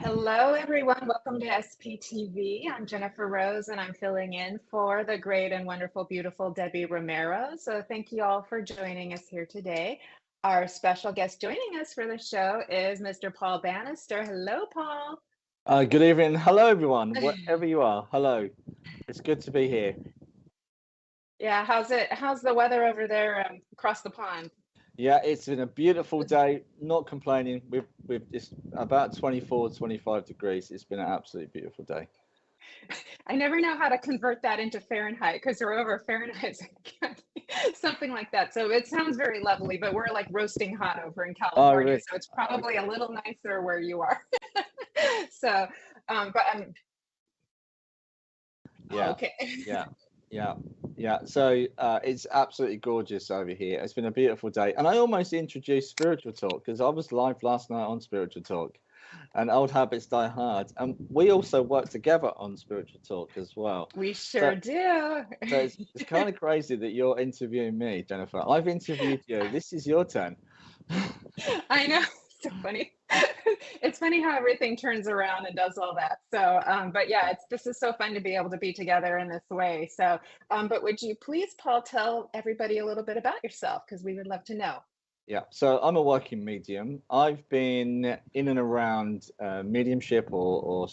Hello, everyone. Welcome to SPTV. I'm Jennifer Rose, and I'm filling in for the great and wonderful, beautiful Debbie Romero. So, thank you all for joining us here today. Our special guest joining us for the show is Mr. Paul Bannister. Hello, Paul. Good evening. Hello, everyone, wherever you are. Hello. It's good to be here. Yeah, how's it? How's the weather over there across the pond? Yeah, it's been a beautiful day. Not complaining. It's about 24, 25 degrees. It's been an absolutely beautiful day. I never know how to convert that into Fahrenheit because we're over Fahrenheit, something like that. So it sounds very lovely, but we're like roasting hot over in Oh, California. really? So it's probably a little nicer where you are. So, but Yeah, okay. yeah, yeah, yeah. So it's absolutely gorgeous over here. It's been a beautiful day. And I almost introduced Spiritual Talk because I was live last night on Spiritual Talk. And old habits die hard. And we also work together on Spiritual Talk as well. We So, sure do. so it's kind of crazy that you're interviewing me, Jennifer. I've interviewed you. This is your turn. I know. So funny. It's funny how everything turns around and does all that. So, but yeah, this is so fun to be able to be together in this way. So, but would you please, Paul, tell everybody a little bit about yourself because we would love to know. Yeah, so I'm a working medium. I've been in and around mediumship or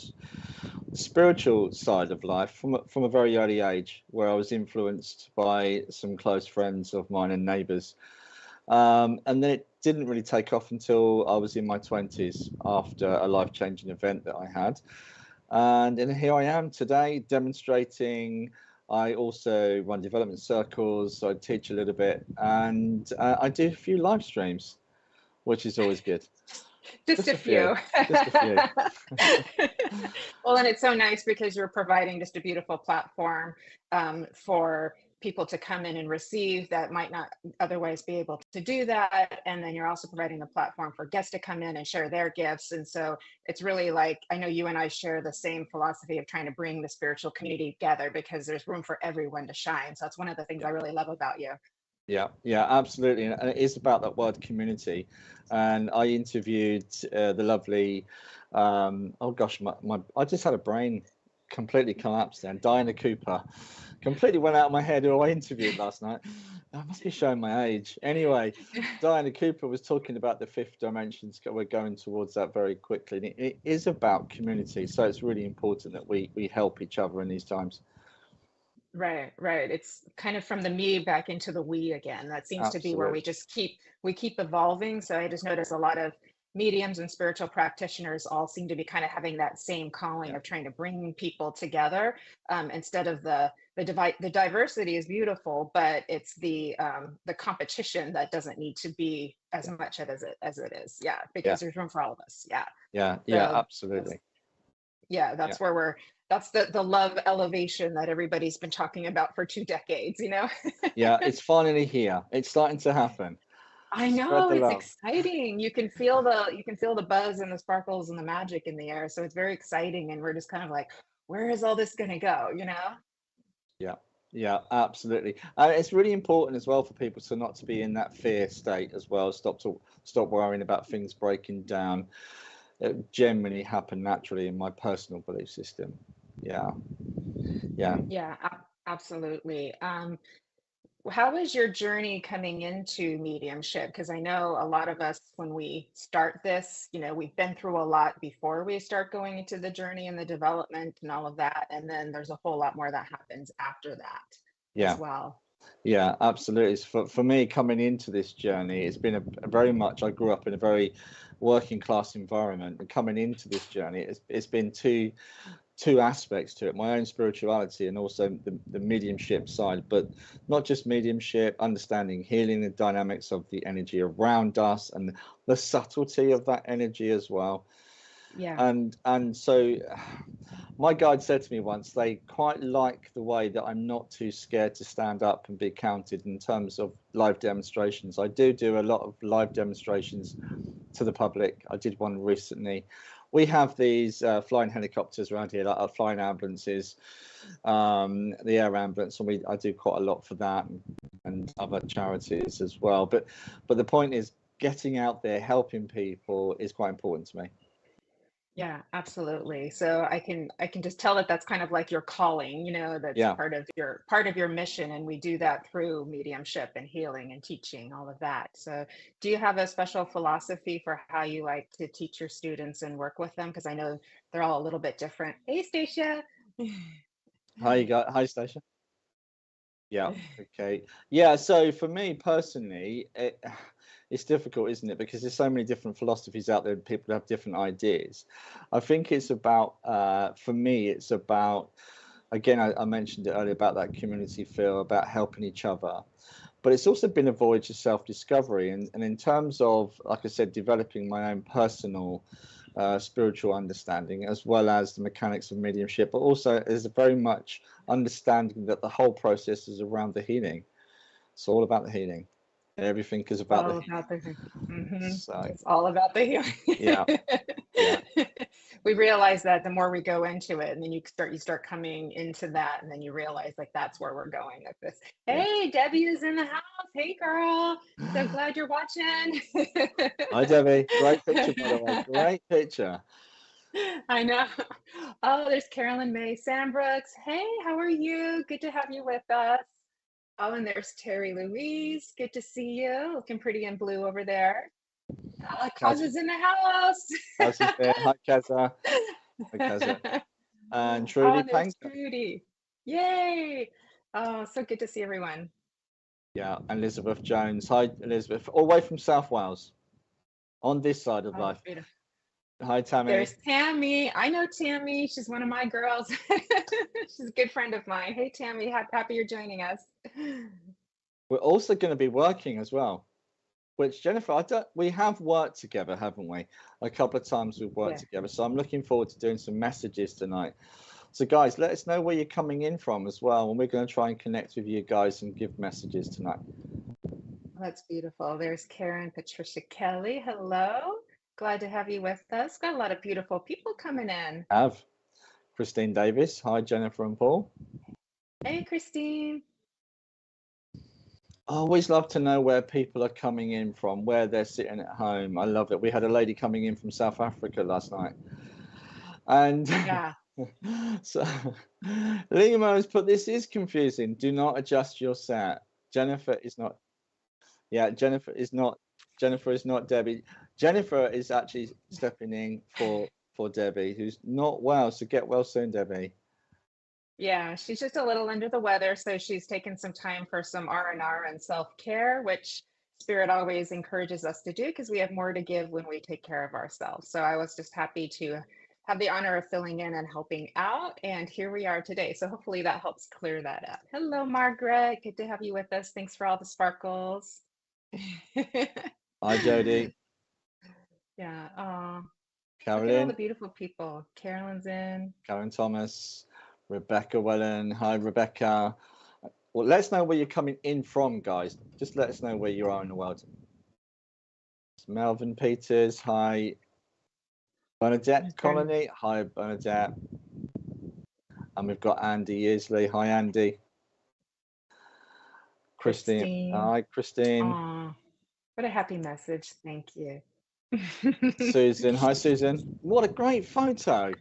spiritual side of life from a very early age, where I was influenced by some close friends of mine and neighbours. And then it didn't really take off until I was in my 20s after a life-changing event that I had. And here I am today demonstrating. I also run development circles, so I teach a little bit, and I do a few live streams, which is always good. Just a few. Just a few. Well, and it's so nice because you're providing just a beautiful platform for people to come in and receive that might not otherwise be able to do that. And then you're also providing the platform for guests to come in and share their gifts. And so it's really like, I know you and I share the same philosophy of trying to bring the spiritual community together because there's room for everyone to shine. So that's one of the things I really love about you. Yeah, yeah, absolutely, and it is about that word community. And I interviewed the lovely, oh gosh, I just had a brain completely collapsed. Then Diana Cooper, completely went out of my head. Who I interviewed last night. I must be showing my age. Anyway, Diana Cooper was talking about the fifth dimensions. We're going towards that very quickly. And it is about community, so it's really important that we help each other in these times. Right, right. It's kind of from the me back into the we again. That seems to be where Absolutely. we keep evolving. So I just notice a lot of mediums and spiritual practitioners all seem to be kind of having that same calling Yeah. of trying to bring people together instead of the diversity is beautiful, but it's the competition that doesn't need to be as much as it is. Yeah, Yeah. because there's room for all of us. Yeah. Yeah. Yeah. So that's Absolutely. yeah, Yeah. that's where that's the love elevation that everybody's been talking about for 2 decades, you know? Yeah, it's finally here. It's starting to happen. I Spread know the it's love. exciting. You can feel the buzz and the sparkles and the magic in the air. So it's very exciting. And we're just kind of like, where is all this gonna go, you know? Yeah, yeah, absolutely. It's really important as well for people to not to be in that fear state as well. Stop worrying about things breaking down. It generally happen naturally in my personal belief system. Yeah, yeah. Yeah, absolutely. How was your journey coming into mediumship? Because I know a lot of us, when we start this, you know, we've been through a lot before we start going into the journey and the development and all of that. And then there's a whole lot more that happens after that as Yeah, well. yeah, absolutely. For me, coming into this journey, it's been a very much. I grew up in a very working class environment, and coming into this journey, it's been two aspects to it, my own spirituality and also the mediumship side, but not just mediumship, understanding healing, the dynamics of the energy around us and the subtlety of that energy as well. Yeah. And so my guide said to me once they quite like the way that I'm not too scared to stand up and be counted in terms of live demonstrations. I do a lot of live demonstrations to the public. I did one recently. We have these flying helicopters around here, like our flying ambulances, the air ambulance, and I do quite a lot for that and other charities as well. But the point is, getting out there, helping people is quite important to me. Yeah, absolutely. So I can just tell that that's kind of like your calling, that's Yeah. part of your mission, and we do that through mediumship and healing and teaching, all of that. So do you have a special philosophy for how you like to teach your students and work with them? Because I know they're all a little bit different. Hey, Stacia. Hi, Station. Yeah. Okay. Yeah. So for me personally, it's difficult, isn't it? Because there's so many different philosophies out there. People have different ideas. I think it's about, for me, it's about, again, I mentioned it earlier about that community feel, about helping each other. But it's also been a voyage of self-discovery. And in terms of, like I said, developing my own personal spiritual understanding, as well as the mechanics of mediumship, but also is very much understanding that the whole process is around the healing. It's all about the healing. Everything is about the All healing. about the So it's all about the yeah, healing. yeah, We realize that the more we go into it, and then you start coming into that, and then you realize like that's where we're going with this. yeah. Hey, Debbie is in the house. Hey, girl. So glad you're watching. Hi, Debbie. Great picture, by the way. Great picture. I know. Oh, there's Carolyn May Sandbrooks. Hey, how are you? Good to have you with us. Oh, and there's Terry Louise. Good to see you. Looking pretty in blue over there. Kaz Kaz, is in the house. Kaz is there. Hi, Kaza. Hi, Kaza. And Oh, Trudy there's Panker. Trudy. Yay. Oh, so good to see everyone. Yeah, and Elizabeth Jones. Hi, Elizabeth. All the way from South Wales, on this side of Oh, life. beautiful. Hi, Tammy. There's Tammy. I know Tammy. She's one of my girls. She's a good friend of mine. Hey, Tammy. Happy you're joining us. We're also going to be working as well. Which Jennifer, we have worked together, haven't we? A couple of times we've worked Yeah, together. So I'm looking forward to doing some messages tonight. So guys, let us know where you're coming in from as well. And we're going to try and connect with you guys and give messages tonight. that's beautiful. There's Karen Patricia Kelly. Hello. Glad to have you with us. Got a lot of beautiful people coming in. Have Christine Davis. Hi, Jennifer and Paul. Hey, Christine. I always love to know where people are coming in from, where they're sitting at home. I love it. We had a lady coming in from South Africa last night. And Yeah. so Lima has put, this is confusing. Do not adjust your set. Jennifer is not. Yeah, Jennifer is not Debbie. Jennifer is actually stepping in for Debbie, who's not well. So get well soon, Debbie. Yeah, she's just a little under the weather, so she's taken some time for some R&R and self-care, which Spirit always encourages us to do because we have more to give when we take care of ourselves. So I was just happy to have the honor of filling in and helping out, and here we are today. So hopefully that helps clear that up. Hello, Margaret. Good to have you with us. Thanks for all the sparkles. Hi, Jody. Yeah. Look at all the Carolyn, beautiful people. Carolyn's in. Karen Thomas, Rebecca Wellen. Hi, Rebecca. Well, let us know where you're coming in from, guys. Just let us know where you are in the world. Melvin Peters. Hi, Bernadette Colony. Hi, Bernadette. And we've got Andy Isley. Hi, Andy. Christine. Christine. Hi, Christine. Aw, what a happy message. Thank you. Susan. Hi, Susan. What a great photo.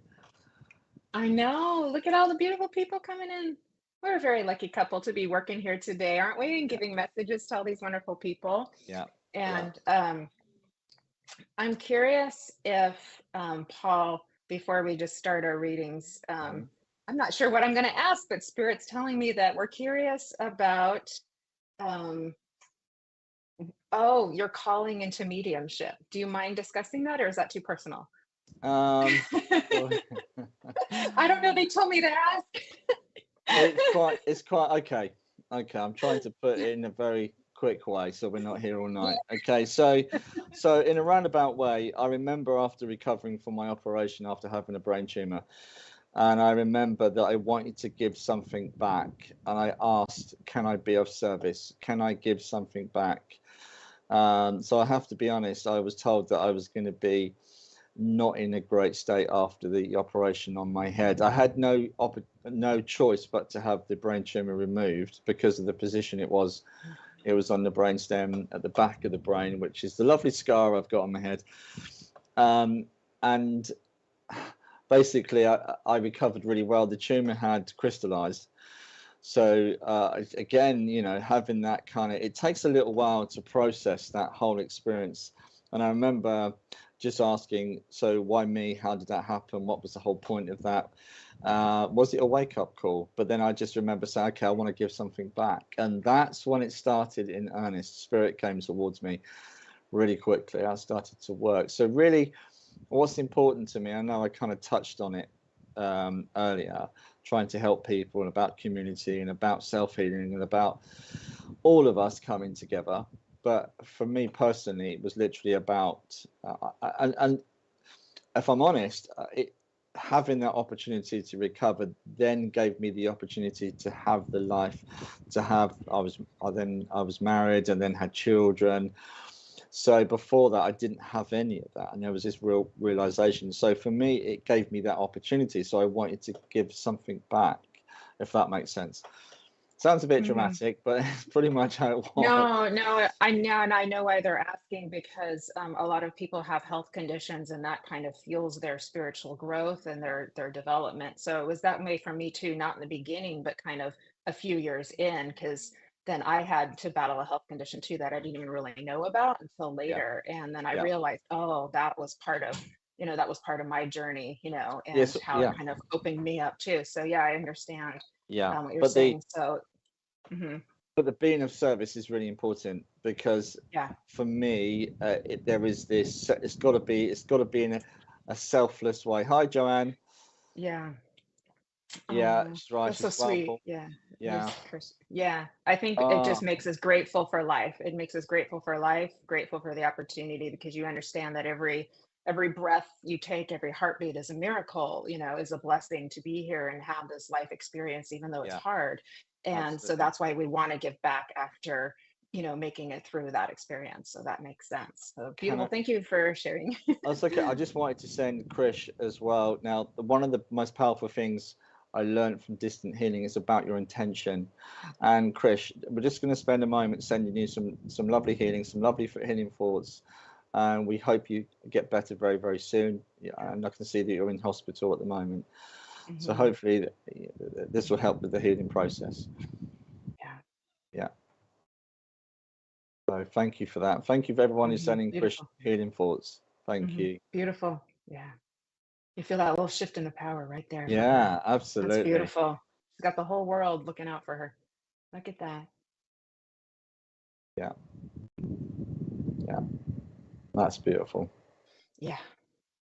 I know. Look at all the beautiful people coming in. We're a very lucky couple to be working here today, aren't we? And giving messages to all these wonderful people. Yeah. And I'm curious if Paul, before we just start our readings, I'm not sure what I'm going to ask, but Spirit's telling me that we're curious about, oh, you're calling into mediumship. Do you mind discussing that, or is that too personal? Well, I don't know. They told me to ask. it's quite okay. Okay, I'm trying to put it in a very quick way so we're not here all night. Okay, so in a roundabout way, I remember after recovering from my operation after having a brain tumor, and I remember that I wanted to give something back, and I asked, can I be of service? Can I give something back? So I have to be honest, I was told that I was going to be not in a great state after the operation on my head. I had no choice but to have the brain tumor removed because of the position it was. It was on the brainstem at the back of the brain, which is the lovely scar I've got on my head. And basically, I recovered really well. The tumor had crystallized. So again, you know, having that kind of, it takes a little while to process that whole experience. And I remember just asking, so why me? How did that happen? What was the whole point of that? Was it a wake-up call? But then I just remember saying, okay, I want to give something back. And that's when it started in earnest. Spirit came towards me really quickly. I started to work. So really, what's important to me, I know I kind of touched on it earlier, trying to help people and about community and about self-healing and about all of us coming together. But for me personally, it was literally about, and if I'm honest, having that opportunity to recover then gave me the opportunity to have the life, to have, I was married and then had children. So before that, I didn't have any of that. And there was this real realization. So for me, it gave me that opportunity. So I wanted to give something back, if that makes sense. Sounds a bit dramatic, but it's pretty much how it was. No, I know, and I know why they're asking, because a lot of people have health conditions, and that kind of fuels their spiritual growth and their development. So it was that way for me too, not in the beginning, but kind of a few years in, because then I had to battle a health condition too that I didn't even really know about until later. And then I realized, oh, that was part of, that was part of my journey, and how it kind of opened me up too. So yeah, I understand what you're saying. So but the being of service is really important, because for me, there is this, it's got to be in a selfless way. Hi, Joanne. Yeah, she's right. That's so sweet. Yeah. I think it just makes us grateful for life. It makes us grateful for life, grateful for the opportunity, because you understand that every breath you take, every heartbeat is a miracle, is a blessing to be here and have this life experience, even though it's hard. And Absolutely. So that's why we want to give back after, making it through that experience. So that makes sense. So beautiful. Thank you for sharing. That's okay. I just wanted to send Krish as well. Now, one of the most powerful things I learned from distant healing is about your intention. And Krish, we're just going to spend a moment sending you some lovely healing, some lovely healing thoughts. And we hope you get better very, very soon. And I can see that you're in hospital at the moment. So hopefully this will help with the healing process. Yeah. So thank you for that. Thank you for everyone who's sending Krish healing thoughts. Thank you. Beautiful. Yeah. You feel that little shift in the power right there. Yeah, absolutely. That's beautiful. She's got the whole world looking out for her. Look at that. Yeah. That's beautiful. Yeah,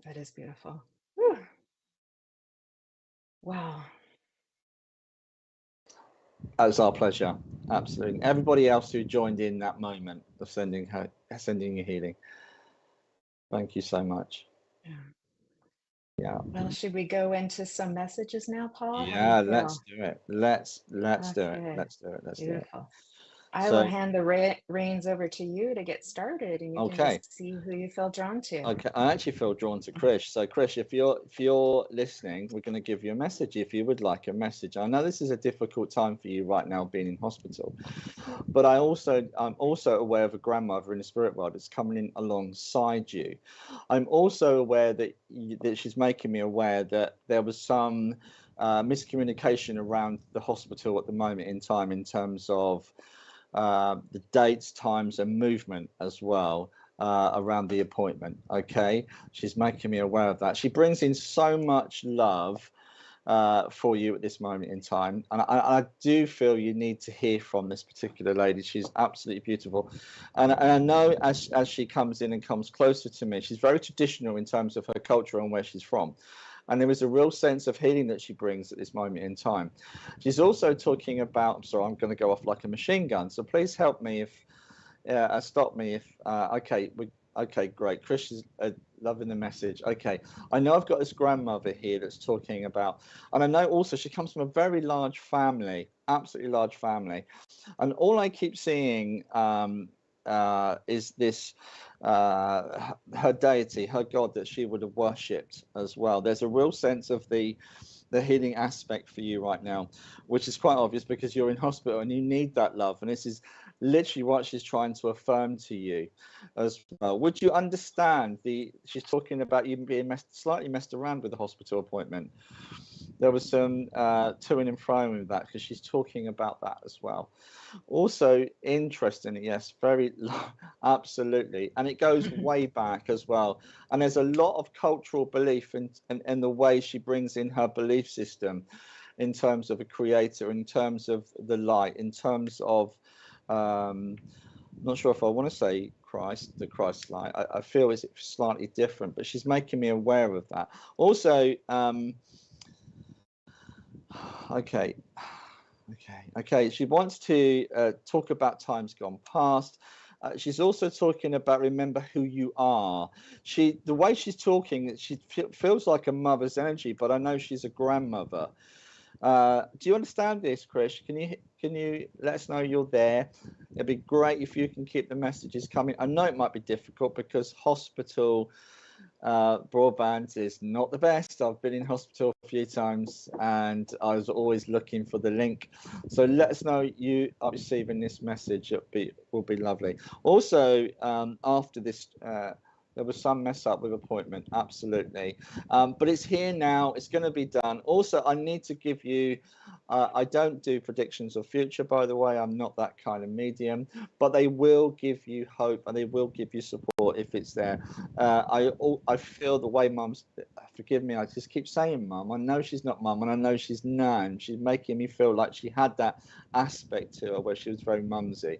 that is beautiful. Whew. Wow. It's our pleasure. Absolutely. Everybody else who joined in that moment of sending your healing. Thank you so much. Yeah. Well, should we go into some messages now, Paul? Yeah, let's do it. Let's do it. Let's do it. Beautiful. I will hand the reins over to you to get started, and you can just see who you feel drawn to. Okay, I actually feel drawn to Krish. So Krish, if you're listening, we're going to give you a message if you would like a message. I know this is a difficult time for you right now, being in hospital, but I'm also aware of a grandmother in the spirit world that's coming in alongside you. I'm also aware that she's making me aware that there was some miscommunication around the hospital at the moment in time, in terms of the dates, times, and movement as well around the appointment. Okay, she's making me aware of that. She brings in so much love for you at this moment in time, and I do feel you need to hear from this particular lady. She's absolutely beautiful, and I know as she comes in and comes closer to me, she's very traditional in terms of her culture and where she's from. And there is a real sense of healing that she brings at this moment in time. She's also talking about, so I'm going to go off like a machine gun. So please help me stop me if, okay, great. Chris is loving the message. Okay, I know I've got this grandmother here that's talking about, and I know also she comes from a very large family, absolutely large family. And all I keep seeing is this, her deity, her god that she would have worshipped as well. There's a real sense of the healing aspect for you right now, which is quite obvious because you're in hospital and you need that love. And this is literally what she's trying to affirm to you as well. Would you understand she's talking about you being slightly messed around with the hospital appointment. There was some to and fro with that, because she's talking about that as well. Also, interestingly, yes, absolutely. And it goes way back as well. And there's a lot of cultural belief in the way she brings in her belief system, in terms of a creator, in terms of the light, in terms of, not sure if I want to say Christ, the Christ light. I feel it's slightly different, but she's making me aware of that. Also, okay. She wants to talk about times gone past. She's also talking about remember who you are. The way she's talking, she feels like a mother's energy, but I know she's a grandmother. Do you understand this, Krish? Can you let us know you're there? It'd be great if you can keep the messages coming. I know it might be difficult because hospital broadband is not the best. I've been in hospital a few times and I was always looking for the link. So let us know you are receiving this message. It will be lovely. Also, after this, there was some mess up with appointment, absolutely. But it's here now. It's going to be done. Also, I need to give you, I don't do predictions of future, by the way. I'm not that kind of medium, but they will give you hope and they will give you support if it's there. I feel the way mum's, forgive me, I just keep saying mum. I know she's not mum and I know she's nan. She's making me feel like she had that aspect to her where she was very mumsy.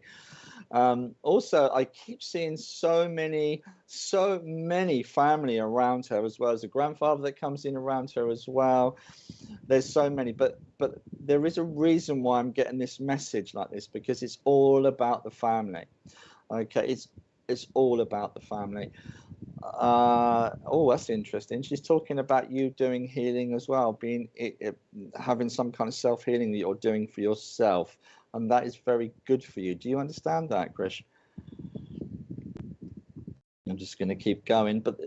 Also, I keep seeing so many family around her, as well as a grandfather that comes in around her as well. There's so many, but there is a reason why I'm getting this message like this, because it's all about the family. Okay, it's all about the family. Oh, that's interesting. She's talking about you doing healing as well, having some kind of self-healing that you're doing for yourself, and that is very good for you. Do you understand that, Krish? I'm just going to keep going, but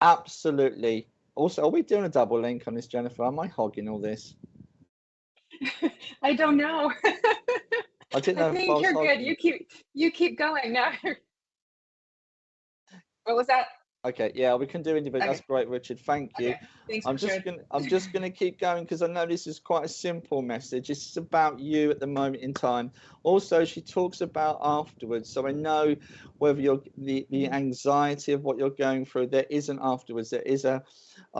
absolutely. Also, are we doing a double link on this, Jennifer? Am I hogging all this? I don't know. I didn't know. I think you're good. You keep going now. What was that? Okay, yeah, we can do individual. Okay. That's great, Richard. Thank you. Okay. Thanks, I'm just gonna keep going because I know this is quite a simple message. It's about you at the moment in time. Also, she talks about afterwards. So I know whether you're the anxiety of what you're going through, there isn't afterwards. There is I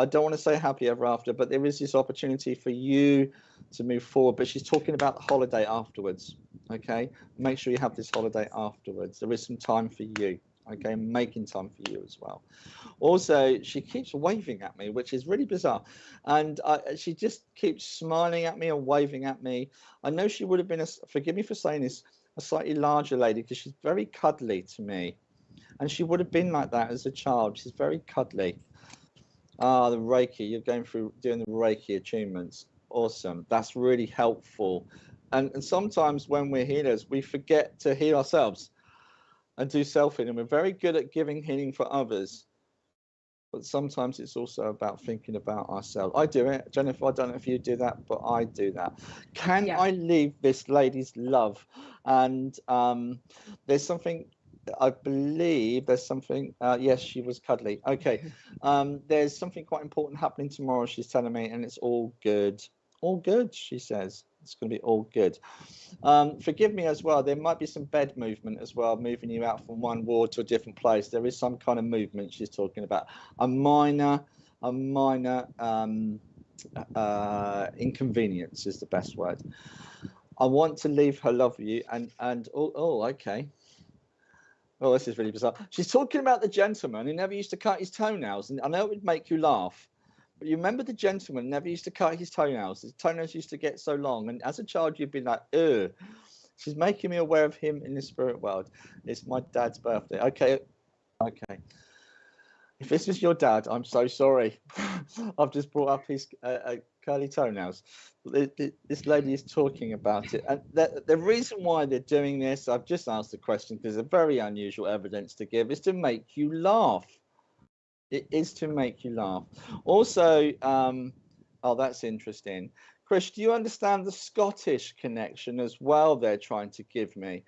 don't want to say happy ever after, but there is this opportunity for you to move forward. But she's talking about the holiday afterwards. Okay, make sure you have this holiday afterwards. There is some time for you. Okay, making time for you as well. Also, she keeps waving at me, which is really bizarre, and she just keeps smiling at me and waving at me. I know she would have been forgive me for saying this, a slightly larger lady, because she's very cuddly to me, and she would have been like that as a child. She's very cuddly. The Reiki, you're going through doing the Reiki attunements. Awesome. That's really helpful. And sometimes when we're healers, we forget to heal ourselves and do self-healing. We're very good at giving healing for others, but sometimes it's also about thinking about ourselves. I do it. Jennifer, I don't know if you do that, but I do that. Can I leave this lady's love? And there's something, I believe there's something, yes, she was cuddly. Okay, there's something quite important happening tomorrow, she's telling me, and it's all good. All good, she says. It's going to be all good. Forgive me as well. There might be some bed movement as well, moving you out from one ward to a different place. There is some kind of movement she's talking about. A minor inconvenience is the best word. I want to leave her love with you. And okay. Oh, this is really bizarre. She's talking about the gentleman who never used to cut his toenails, and I know it would make you laugh. But you remember the gentleman never used to cut his toenails. His toenails used to get so long. And as a child, you'd be like, ugh. She's making me aware of him in the spirit world. It's my dad's birthday. Okay. If this is your dad, I'm so sorry. I've just brought up his curly toenails. This lady is talking about it. And the reason why they're doing this, I've just asked the question because it's a very unusual evidence to give, is to make you laugh. It is to make you laugh. Also, oh, that's interesting. Chris, do you understand the Scottish connection as well they're trying to give me?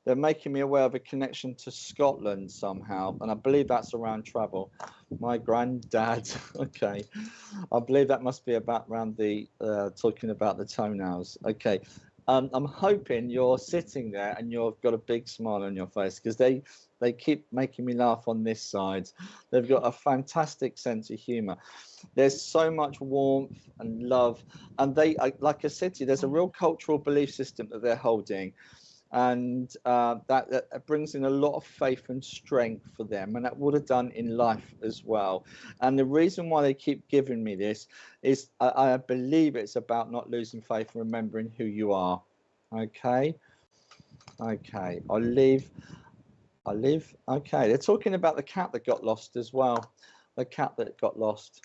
They're making me aware of a connection to Scotland somehow, and I believe that's around travel. My granddad, okay. I believe that must be about around the, talking about the toenails. Okay. I'm hoping you're sitting there and you've got a big smile on your face, because they keep making me laugh on this side. They've got a fantastic sense of humor. There's so much warmth and love, and like I said to you, there's a real cultural belief system that they're holding, and that brings in a lot of faith and strength for them, and that would have done in life as well. And the reason why they keep giving me this is I believe it's about not losing faith and remembering who you are. Okay. I'll leave. Okay, they're talking about the cat that got lost as well. The cat that got lost.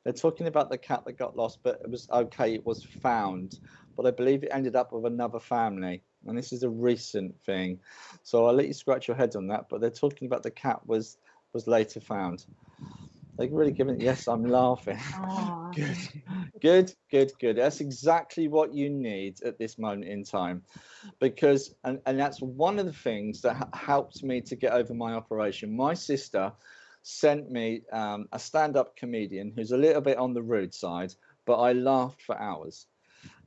They're talking about the cat that got lost, but it was okay, it was found, but I believe it ended up with another family, and this is a recent thing, so I'll let you scratch your head on that. But they're talking about the cat was later found. They're really giving, yes, I'm laughing. Good. That's exactly what you need at this moment in time, because and that's one of the things that helped me to get over my operation. My sister sent me a stand-up comedian who's a little bit on the rude side, but I laughed for hours.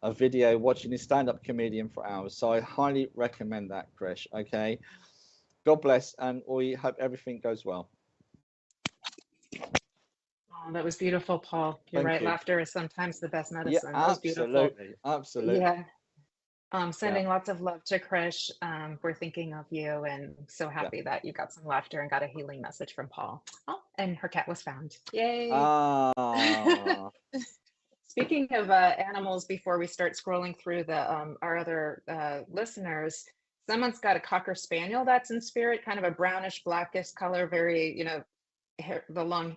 A video watching his stand-up comedian for hours. So I highly recommend that, Krish. Okay. God bless, and we hope everything goes well. Oh, that was beautiful, Paul. You're right. You. Laughter is sometimes the best medicine. Yeah, That was beautiful. Absolutely. Yeah. Sending lots of love to Krish. We're thinking of you, and so happy that you got some laughter and got a healing message from Paul. Oh, and her cat was found. Yay. Speaking of animals, before we start scrolling through the our other listeners, someone's got a Cocker Spaniel that's in spirit, kind of a brownish blackish color, very, you know, hair, the long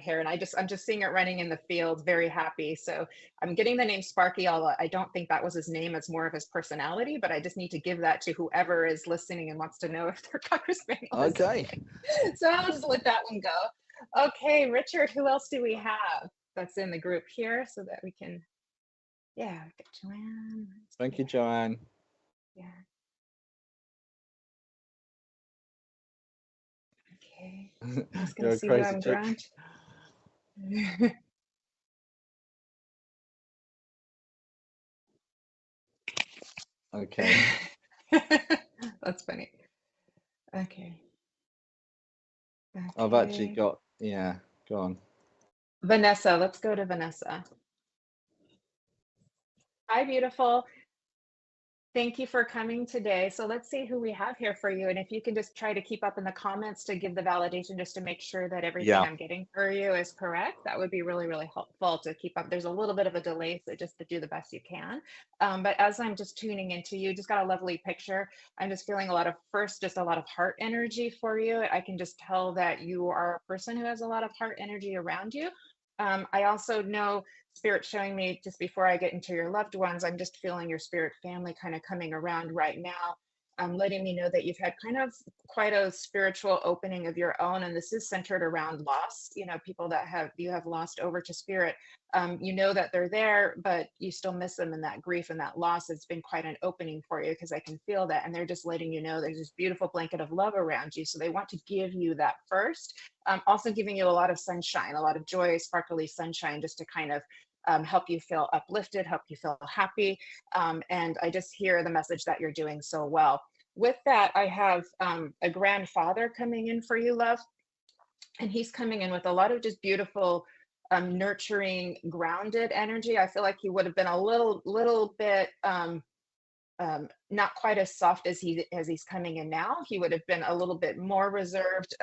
hair, and I'm just seeing it running in the field, very happy. So I'm getting the name Sparky, although I don't think that was his name, it's more of his personality, but I just need to give that to whoever is listening and wants to know if their Cocker Spaniel is okay. So I'll just let that one go. Okay, Richard, who else do we have that's in the group here so that we can, yeah, get Joanne. Thank you, Joanne. Yeah. Okay. I'm just gonna see what I'm ground. Okay. That's funny. Okay. I've actually got, yeah, go on. Vanessa, let's go to Vanessa. Hi, beautiful. Thank you for coming today. So let's see who we have here for you. And if you can just try to keep up in the comments to give the validation, just to make sure that everything I'm getting for you is correct, that would be really, really helpful to keep up. There's a little bit of a delay, so just to do the best you can. But as I'm just tuning into you, just got a lovely picture. I'm just feeling a lot of heart energy for you. I can just tell that you are a person who has a lot of heart energy around you. I also know Spirit showing me, just before I get into your loved ones, I'm just feeling your spirit family kind of coming around right now, letting me know that you've had kind of quite a spiritual opening of your own, and this is centered around loss. You know, people that you have lost over to spirit. You know that they're there, but you still miss them, and that grief and that loss has been quite an opening for you, because I can feel that, and they're just letting you know there's this beautiful blanket of love around you. So they want to give you that first. Also giving you a lot of sunshine, a lot of joy, sparkly sunshine, just to kind of help you feel uplifted, help you feel happy. And I just hear the message that you're doing so well. With that, I have a grandfather coming in for you, love. And he's coming in with a lot of just beautiful, nurturing, grounded energy. I feel like he would have been a little bit not quite as soft as he's coming in now. He would have been a little bit more reserved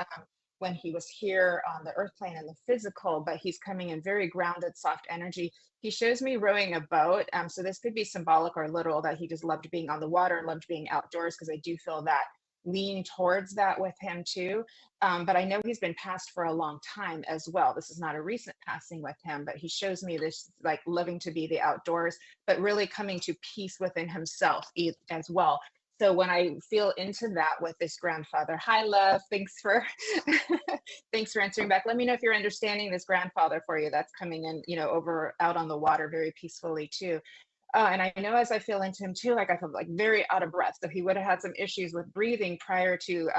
when he was here on the earth plane and the physical, but he's coming in very grounded, soft energy. He shows me rowing a boat. So this could be symbolic or literal, that he just loved being on the water and loved being outdoors, because I do feel that lean towards that with him too. But I know he's been passed for a long time as well. This is not a recent passing with him, but he shows me this like loving to be the outdoors, but really coming to peace within himself as well. So when I feel into that with this grandfather, hi love, thanks for thanks for answering back. Let me know if you're understanding this grandfather for you that's coming in, you know, over out on the water very peacefully too. And I know as I feel into him too, like I feel like very out of breath. So he would have had some issues with breathing prior to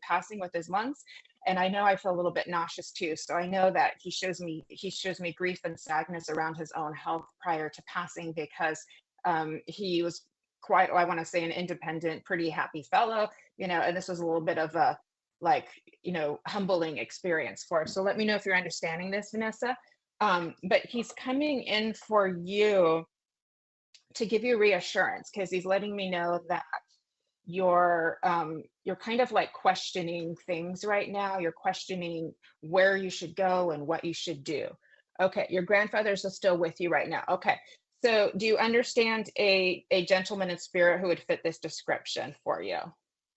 passing with his lungs. And I know I feel a little bit nauseous too. So I know that he shows me grief and sadness around his own health prior to passing, because he was quite, I want to say, an independent, pretty happy fellow, you know, and this was a little bit of a, like, you know, humbling experience for us. So let me know if you're understanding this, Vanessa. But he's coming in for you to give you reassurance, because he's letting me know that you're kind of like questioning things right now. You're questioning where you should go and what you should do. Okay, your grandfathers are still with you right now. Okay, so do you understand a gentleman in spirit who would fit this description for you?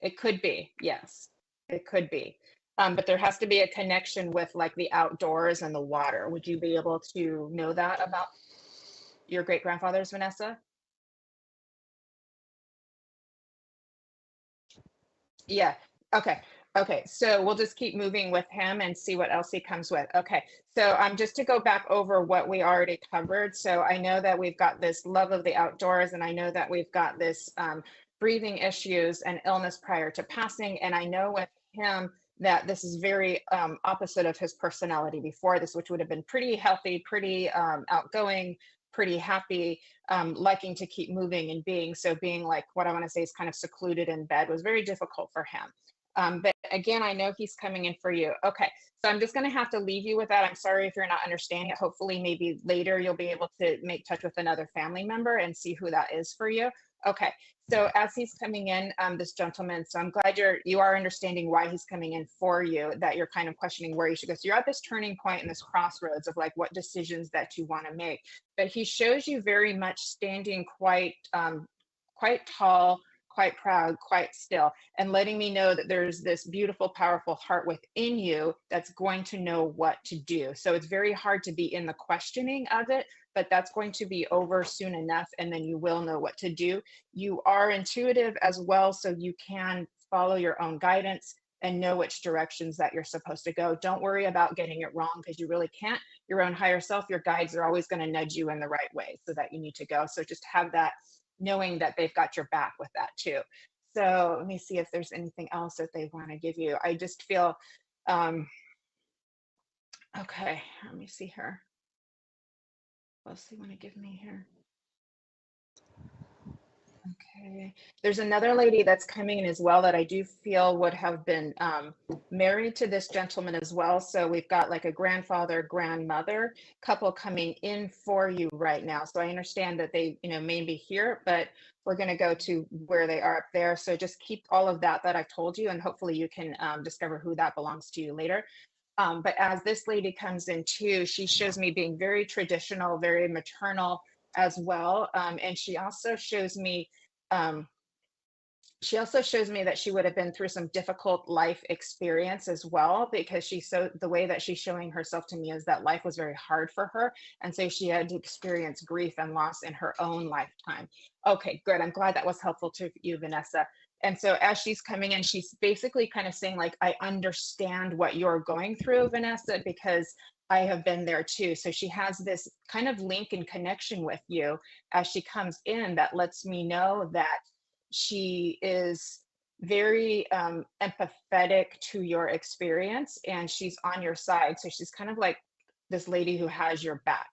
It could be, yes, it could be. But there has to be a connection with like the outdoors and the water. Would you be able to know that about your great grandfathers, Vanessa? Yeah. Okay. Okay. So we'll just keep moving with him and see what else he comes with. Okay. So just to go back over what we already covered. So I know that we've got this love of the outdoors, and I know that we've got this breathing issues and illness prior to passing. And I know with him that this is very opposite of his personality before this, which would have been pretty healthy, pretty outgoing, pretty happy, liking to keep moving and being. So being like what I want to say is kind of secluded in bed was very difficult for him. But again, I know he's coming in for you. Okay, so I'm just going to have to leave you with that. I'm sorry if you're not understanding it. Hopefully, maybe later you'll be able to make touch with another family member and see who that is for you. Okay, so as he's coming in, this gentleman, so I'm glad you are understanding why he's coming in for you, that you're kind of questioning where you should go. So you're at this turning point in this crossroads of like what decisions that you want to make. But he shows you very much standing quite quite tall, quite proud, quite still, and letting me know that there's this beautiful, powerful heart within you that's going to know what to do. So it's very hard to be in the questioning of it, but that's going to be over soon enough, and then you will know what to do. You are intuitive as well, so you can follow your own guidance and know which directions that you're supposed to go. Don't worry about getting it wrong, because you really can't. Your own higher self, your guides are always going to nudge you in the right way so that you need to go. So just have that, knowing that they've got your back with that too. So let me see if there's anything else that they want to give you. I just feel, okay, let me see here. What else do you want to give me here? Okay, there's another lady that's coming in as well that I do feel would have been married to this gentleman as well. So we've got like a grandfather, grandmother couple coming in for you right now. So I understand that they, you know, may be here, but we're going to go to where they are up there. So just keep all of that I've told you, and hopefully you can discover who that belongs to you later. But as this lady comes in too, she shows me being very traditional, very maternal as well. And um, she also shows me that she would have been through some difficult life experience as well, because the way that she's showing herself to me is that life was very hard for her. And so she had to experience grief and loss in her own lifetime. Okay, good. I'm glad that was helpful to you, Vanessa. And so as she's coming in, she's basically kind of saying like, I understand what you're going through, Vanessa, because I have been there too. So she has this kind of link and connection with you as she comes in that lets me know that she is very empathetic to your experience, and she's on your side. So she's kind of like this lady who has your back.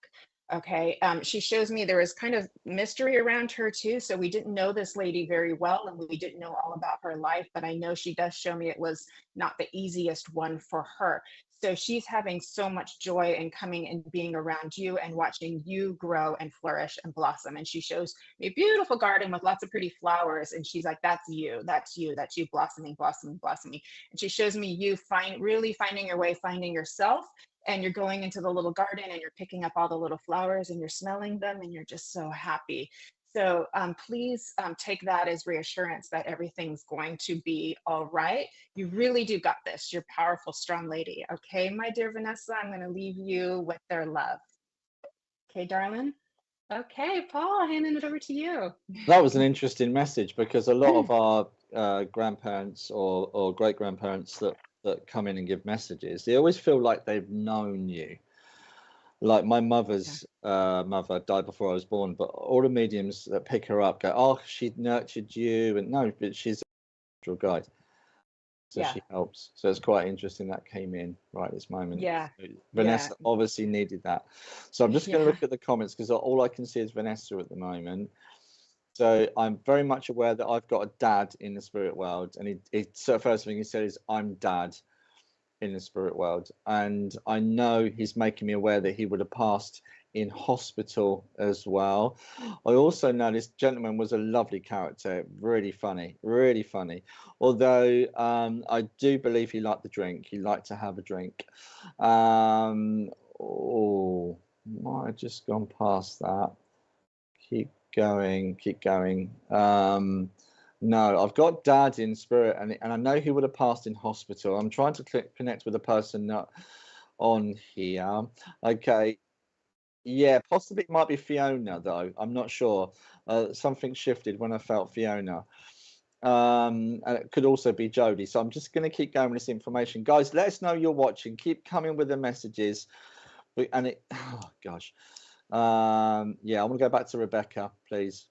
Okay. She shows me there was kind of mystery around her too. So we didn't know this lady very well, and we didn't know all about her life, but I know she does show me it was not the easiest one for her. So she's having so much joy in coming and being around you and watching you grow and flourish and blossom. And she shows me a beautiful garden with lots of pretty flowers. And she's like, that's you, that's you, that's you blossoming, blossoming, blossoming. And she shows me you really finding your way, finding yourself. And you're going into the little garden and you're picking up all the little flowers and you're smelling them and you're just so happy. So please take that as reassurance that everything's going to be all right. You really do got this. You're a powerful, strong lady. Okay, my dear Vanessa, I'm going to leave you with their love. Okay, darling? Okay, Paul, handing it over to you. That was an interesting message, because a lot of our grandparents or great grandparents that come in and give messages, they always feel like they've known you. Like my Yeah. mother's mother died before I was born, but all the mediums that pick her up go, "Oh, she nurtured you," and no, but she's a spiritual guide, so Yeah. she helps. So it's quite interesting that came in right at this moment. Yeah. So Yeah. Vanessa obviously needed that. So I'm just going to Yeah. look at the comments, because all I can see is Vanessa at the moment. So I'm very much aware that I've got a dad in the spirit world, and so first thing he said is, "I'm dad in the spirit world," and I know he's making me aware that he would have passed in hospital as well. I also know this gentleman was a lovely character, really funny, really funny. Although I do believe he liked the drink, he liked to have a drink. Oh, might have just gone past that. Keep going, keep going. No, I've got dad in spirit, and I know he would have passed in hospital. I'm trying to connect with a person not on here. Okay, yeah, possibly it might be Fiona, though. I'm not sure. Something shifted when I felt Fiona. And it could also be Jodie. So I'm just going to keep going with this information. Guys, let us know you're watching. Keep coming with the messages. And it, oh gosh. Yeah, I want to go back to Rebecca, please.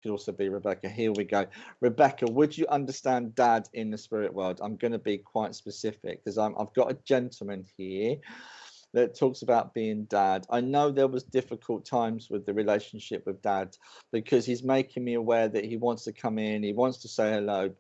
Could also be Rebecca. Here we go. Rebecca, would you understand dad in the spirit world? I'm going to be quite specific, because I've got a gentleman here that talks about being dad. I know there was difficult times with the relationship with dad, because he's making me aware that he wants to come in, he wants to say hello.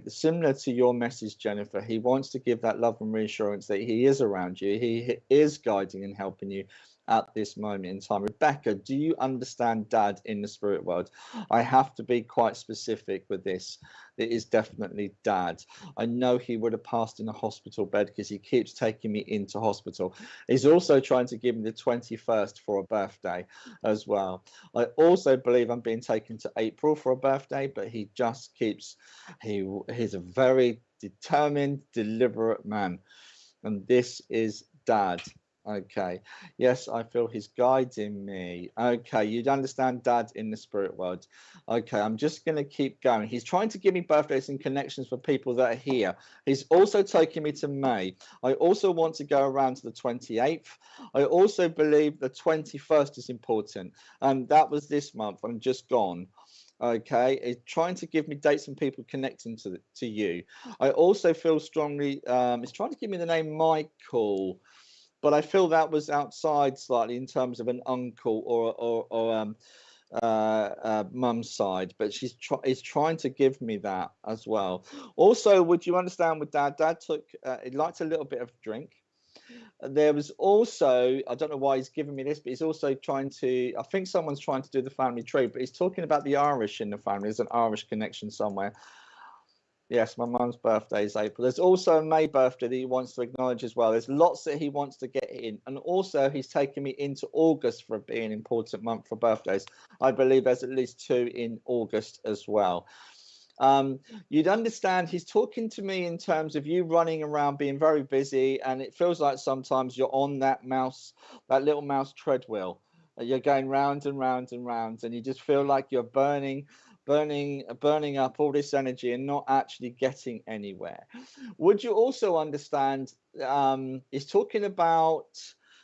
Similar to your message, Jennifer, he wants to give that love and reassurance that he is around you, he is guiding and helping you at this moment in time. Rebecca, do you understand dad in the spirit world? I have to be quite specific with this. It is definitely dad. I know he would have passed in a hospital bed, because he keeps taking me into hospital. He's also trying to give me the 21st for a birthday as well. I also believe I'm being taken to April for a birthday, but he just keeps, he's a very determined, deliberate man. And this is dad. Okay. Yes, I feel he's guiding me. Okay, you'd understand dad in the spirit world. Okay, I'm just going to keep going. He's trying to give me birthdays and connections for people that are here. He's also taking me to May. I also want to go around to the 28th. I also believe the 21st is important. And that was this month. I'm just gone. Okay, it's trying to give me dates and people connecting to you. I also feel strongly, it's trying to give me the name Michael, but I feel that was outside slightly in terms of an uncle or mum's side, but is trying to give me that as well. Also, would you understand with dad? Dad took, he liked a little bit of drink. There was also, I don't know why he's giving me this, but he's also trying to, I think someone's trying to do the family tree, but he's talking about the Irish in the family. There's an Irish connection somewhere. Yes, my mum's birthday is April. There's also a May birthday that he wants to acknowledge as well. There's lots that he wants to get in. And also he's taken me into August for being an important month for birthdays. I believe there's at least 2 in August as well. You'd understand he's talking to me in terms of you running around being very busy, and it feels like sometimes you're on that little mouse treadmill. You're going round and round and round, and you just feel like you're burning up all this energy and not actually getting anywhere. Would you also understand he's talking about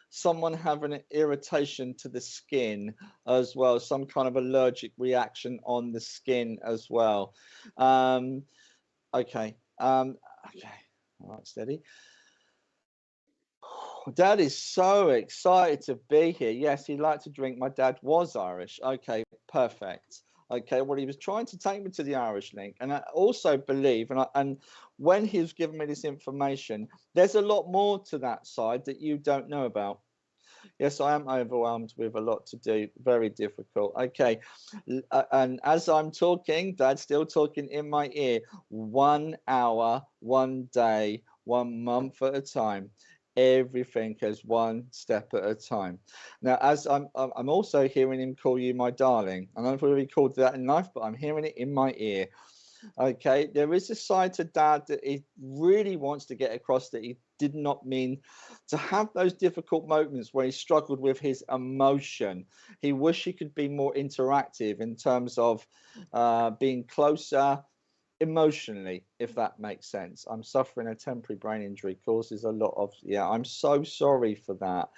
someone having an irritation to the skin as well, some kind of allergic reaction on the skin as well. Okay. Okay. All right, steady. Dad is so excited to be here. Yes, he liked to drink. My dad was Irish. Okay, perfect. Okay, well, he was trying to take me to the Irish link, and I also believe, and when he was giving me this information, there's a lot more to that side that you don't know about. Yes, I am overwhelmed with a lot to do. Very difficult. Okay, and as I'm talking, Dad's still talking in my ear. 1 hour, 1 day, 1 month at a time. Everything is one step at a time. Now, as I'm also hearing him call you my darling. I don't know if we called that in life, but I'm hearing it in my ear. Okay, there is a side to Dad that he really wants to get across, that he did not mean to have those difficult moments where he struggled with his emotion. He wished he could be more interactive in terms of being closer emotionally, if that makes sense. I'm suffering a temporary brain injury, causes a lot of, yeah, I'm so sorry for that.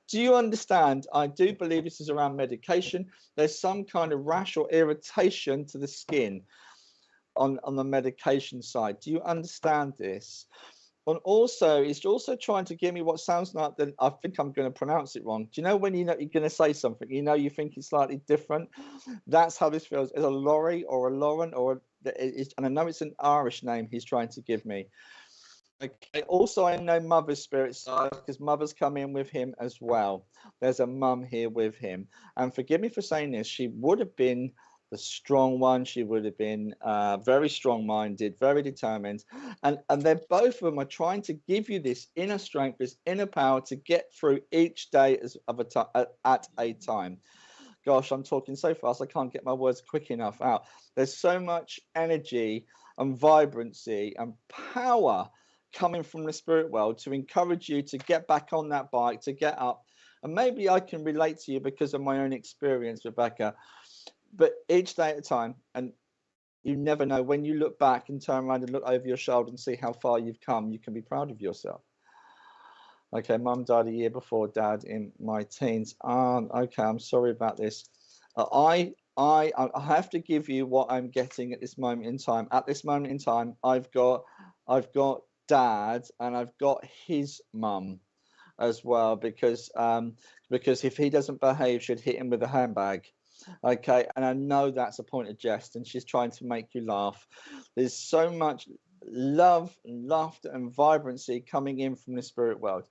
Do you understand? I do believe this is around medication. There's some kind of rash or irritation to the skin on the medication side. Do you understand this? And also, it's also trying to give me what sounds like, that I think I'm going to pronounce it wrong. Do you know when you know you're going to say something, you know, you think it's slightly different? That's how this feels. It's a Laurie or a Lauren or and I know it's an Irish name he's trying to give me. Okay. Also, I know Mother's spirit side, because Mother's come in with him as well. There's a mum here with him. And forgive me for saying this, she would have been the strong one. She would have been very strong-minded, very determined. And they're both of them are trying to give you this inner strength, this inner power to get through each day at a time. Gosh, I'm talking so fast, I can't get my words quick enough out. There's so much energy and vibrancy and power coming from the spirit world to encourage you to get back on that bike, to get up. And maybe I can relate to you because of my own experience, Rebecca, but each day at a time. And you never know, when you look back and turn around and look over your shoulder and see how far you've come, you can be proud of yourself. Okay, Mum died a year before Dad in my teens. Okay, I'm sorry about this. I have to give you what I'm getting at this moment in time. At this moment in time, I've got Dad and I've got his mum as well, because if he doesn't behave, she'd hit him with a handbag. Okay, and I know that's a point of jest, and she's trying to make you laugh. There's so much love, laughter, and vibrancy coming in from the spirit world.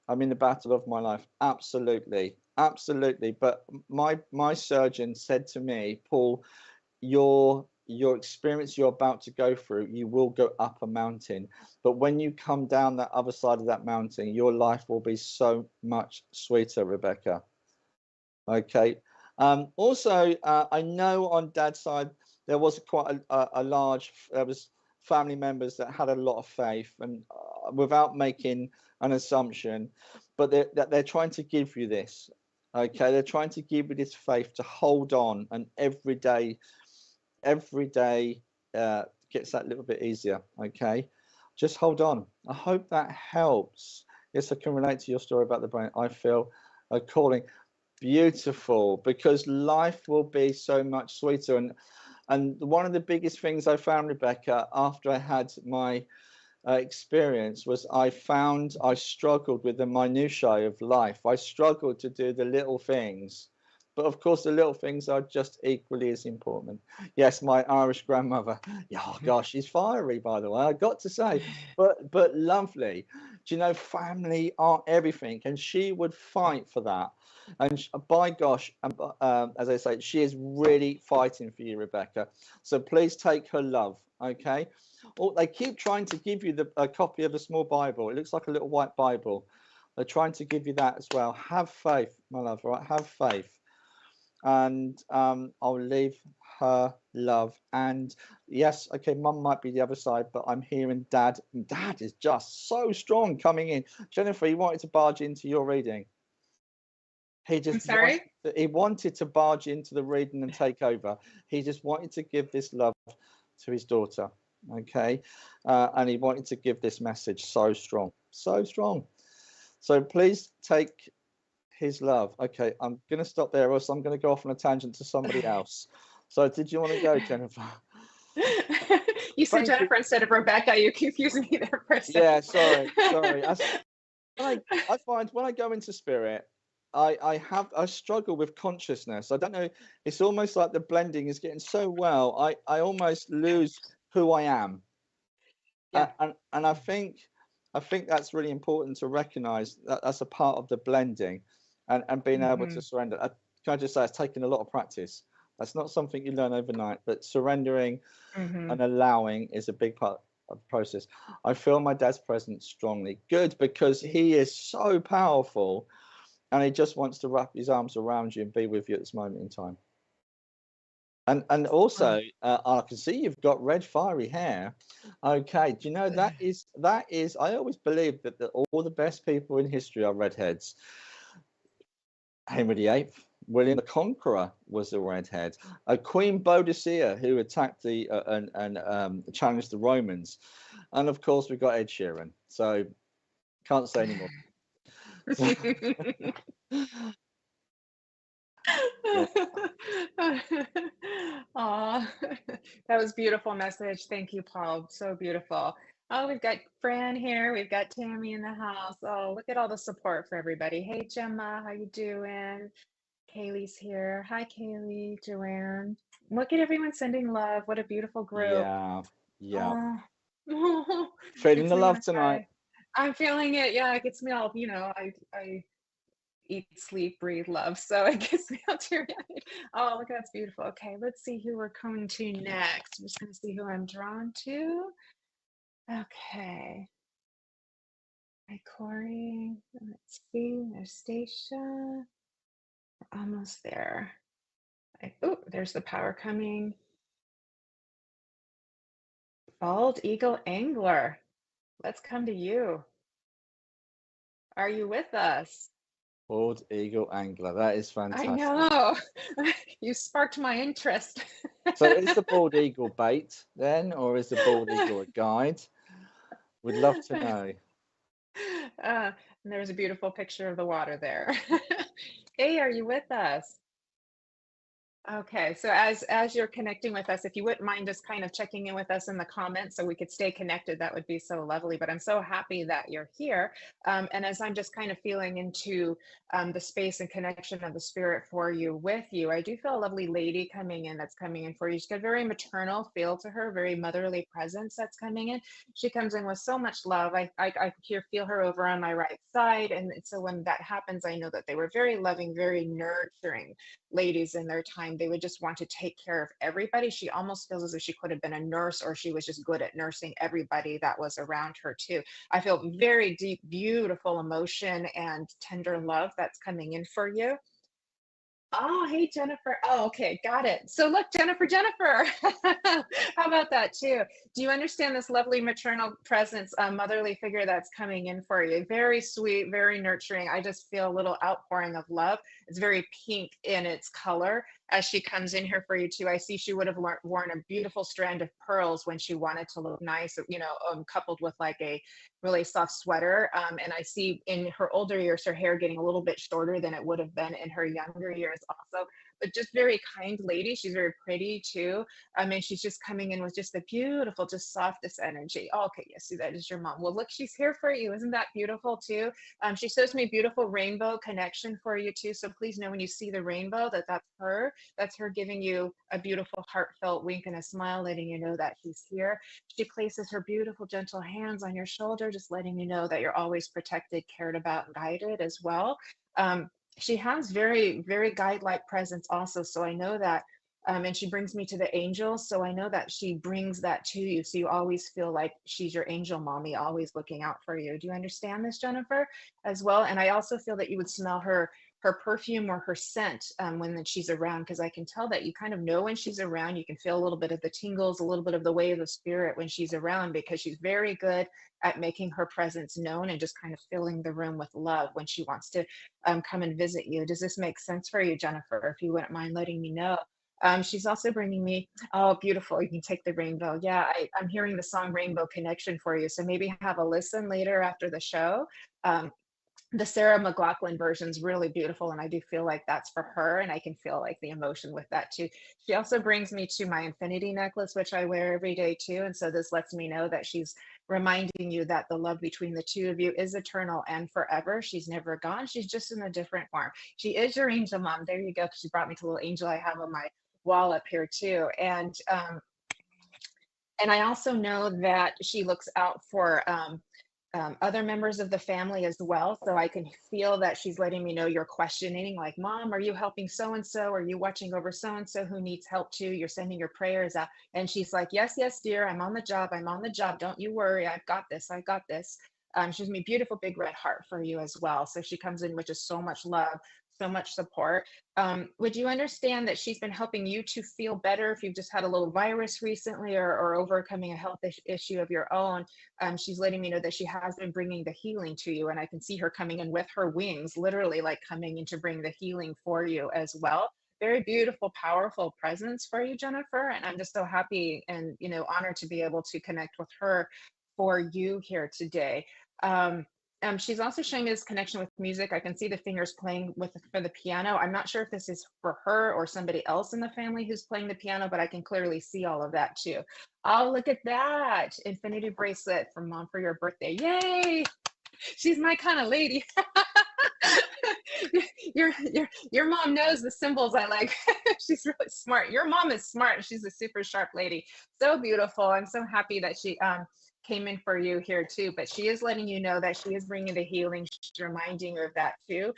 I'm in the battle of my life, absolutely, absolutely. But my surgeon said to me, Paul, your experience you're about to go through, you will go up a mountain, but when you come down that other side of that mountain, your life will be so much sweeter, Rebecca. Okay. Also, I know on Dad's side there was quite a large, there was family members that had a lot of faith, and without making an assumption, but they're trying to give you this. Okay, they're trying to give you this faith to hold on, and every day gets that little bit easier. Okay, just hold on. I hope that helps. Yes, I can relate to your story about the brain. I feel a calling. Beautiful, because life will be so much sweeter. And one of the biggest things I found, Rebecca, after I had my experience, was I found I struggled with the minutiae of life. I struggled to do the little things, but of course the little things are just equally as important. Yes, my Irish grandmother, yeah, oh gosh, she's fiery, by the way, I got to say, but lovely. Do you know, family are everything, and she would fight for that. And by gosh, as I say, she is really fighting for you, Rebecca. So please take her love, okay? Oh, they keep trying to give you a copy of a small Bible. It looks like a little white Bible. They're trying to give you that as well. Have faith, my love, all right? Have faith. And I'll leave her love. And yes, okay, Mum might be the other side, but I'm hearing Dad. Dad is just so strong coming in. Jennifer, he wanted to barge into your reading. He I'm just sorry? he wanted to barge into the reading and take over. He just wanted to give this love to his daughter. Okay, and he wanted to give this message so strong, so strong. So please take his love. Okay, I'm going to stop there, or else I'm going to go off on a tangent to somebody else. So did you want to go, Jennifer? You said Thank you. Jennifer instead of Rebecca. You confused me there for a second. Yeah, sorry. I find when I go into spirit, I struggle with consciousness. I don't know. It's almost like the blending is getting so well. I almost lose who I am. Yeah. And I think that's really important to recognize that that's a part of the blending, and being able to surrender. Can I just say, it's taken a lot of practice. That's not something you learn overnight, but surrendering and allowing is a big part of the process. I feel my dad's presence strongly. Good, because he is so powerful, and he just wants to wrap his arms around you and be with you at this moment in time. And also, I can see you've got red fiery hair. Okay, do you know that is? I always believed that all the best people in history are redheads. Henry VIII, William the Conqueror was a redhead. Queen Boadicea, who attacked the and challenged the Romans, and of course we've got Ed Sheeran. So can't say anymore. Yeah. Aw, that was beautiful message. Thank you, Paul. So beautiful. Oh, we've got Fran here. We've got Tammy in the house. Oh, look at all the support for everybody. Hey, Gemma, how you doing? Kaylee's here. Hi, Kaylee, Joanne. Look at everyone sending love. What a beautiful group. Yeah, yeah. Oh, Feeling makes the me want love to tonight. cry. I'm feeling it. Yeah, it gets me all, I eat, sleep, breathe, love. So it gets me all teary-eyed. Oh, look, that's beautiful. Okay, let's see who we're coming to next. I'm just going to see who I'm drawn to. Okay. Hi, Corey. Let's see. There's Stacia. We're almost there. Oh, there's the power coming. Bald Eagle Angler. Let's come to you. Are you with us? Bald eagle angler. That is I fantastic. know. You sparked my interest. So is the bald eagle bait then, or is the bald eagle a guide? We'd love to know. And there's a beautiful picture of the water there. Hey, are you with us? Okay, so as you're connecting with us, if you wouldn't mind just kind of checking in with us in the comments so we could stay connected, that would be so lovely. But I'm so happy that you're here. And as I'm just kind of feeling into the space and connection of the spirit for you, with you, I do feel a lovely lady coming in that's coming in for you. She's got a very maternal feel to her, very motherly presence that's coming in. She comes in with so much love. I feel her over on my right side. And so when that happens, I know that they were very loving, very nurturing ladies in their time. They would just want to take care of everybody. She almost feels as if she could have been a nurse, or she was just good at nursing everybody that was around her too. I feel very deep, beautiful emotion and tender love that's coming in for you. Oh, hey, Jennifer. Oh, okay, got it. So look, Jennifer. How about that too? Do you understand this lovely maternal presence, motherly figure that's coming in for you? Very sweet, very nurturing. I just feel a little outpouring of love. It's very pink in its color as she comes in here for you too. I see she would have worn a beautiful strand of pearls when she wanted to look nice, coupled with like a really soft sweater. And I see in her older years, her hair getting a little bit shorter than it would have been in her younger years also, but just very kind lady. She's very pretty too. I mean, she's just coming in with just the beautiful, just softest energy. Oh, okay, yes, see, that is your mom. Well, look, she's here for you. Isn't that beautiful too? She shows me a beautiful rainbow connection for you too. So please know when you see the rainbow that that's her. That's her giving you a beautiful, heartfelt wink and a smile, letting you know that she's here. She places her beautiful, gentle hands on your shoulder, just letting you know that you're always protected, cared about, and guided as well. She has very, very guide-like presence also. So I know that, and she brings me to the angels. So I know that she brings that to you. So you always feel like she's your angel mommy, always looking out for you. Do you understand this, Jennifer, as well? And I also feel that you would smell her perfume or her scent when she's around, because I can tell that you kind of know when she's around. You can feel a little bit of the tingles, a little bit of the wave of spirit when she's around, because she's very good at making her presence known and just kind of filling the room with love when she wants to come and visit you. Does this make sense for you, Jennifer? If you wouldn't mind letting me know. She's also bringing me, oh, beautiful. You can take the rainbow. Yeah, I'm hearing the song Rainbow Connection for you. So maybe have a listen later after the show. The Sarah McLachlan version is really beautiful, and I do feel like that's for her, and I can feel like the emotion with that too. She also brings me to my infinity necklace, which I wear every day too, and so this lets me know that she's reminding you that the love between the two of you is eternal and forever. She's never gone. She's just in a different form. She is your angel mom. There you go. She brought me to a little angel I have on my wall up here too, and I also know that she looks out for other members of the family as well. So I can feel that she's letting me know you're questioning, like, Mom, are you helping so and so? Are you watching over so and so who needs help too? You're sending your prayers out. And she's like, yes, yes, dear, I'm on the job. I'm on the job. Don't you worry. I've got this. I got this. She gives me a beautiful big red heart for you as well. So she comes in with just so much love, so much support. Would you understand that she's been helping you to feel better if you've just had a little virus recently, or overcoming a health issue of your own? She's letting me know that she has been bringing the healing to you, and I can see her coming in with her wings, literally like coming in to bring the healing for you as well. Very beautiful, powerful presence for you, Jennifer. And I'm just so happy and, honored to be able to connect with her for you here today. She's also showing me this connection with music. I can see the fingers playing for the piano. I'm not sure if this is for her or somebody else in the family who's playing the piano, but I can clearly see all of that too. Oh, look at that. Infinity bracelet from Mom for your birthday. Yay. She's my kind of lady. your mom knows the symbols I like. She's really smart. Your mom is smart. She's a super sharp lady. So beautiful. I'm so happy that she came in for you here too, but she is letting you know that she is bringing the healing. She's reminding you of that too.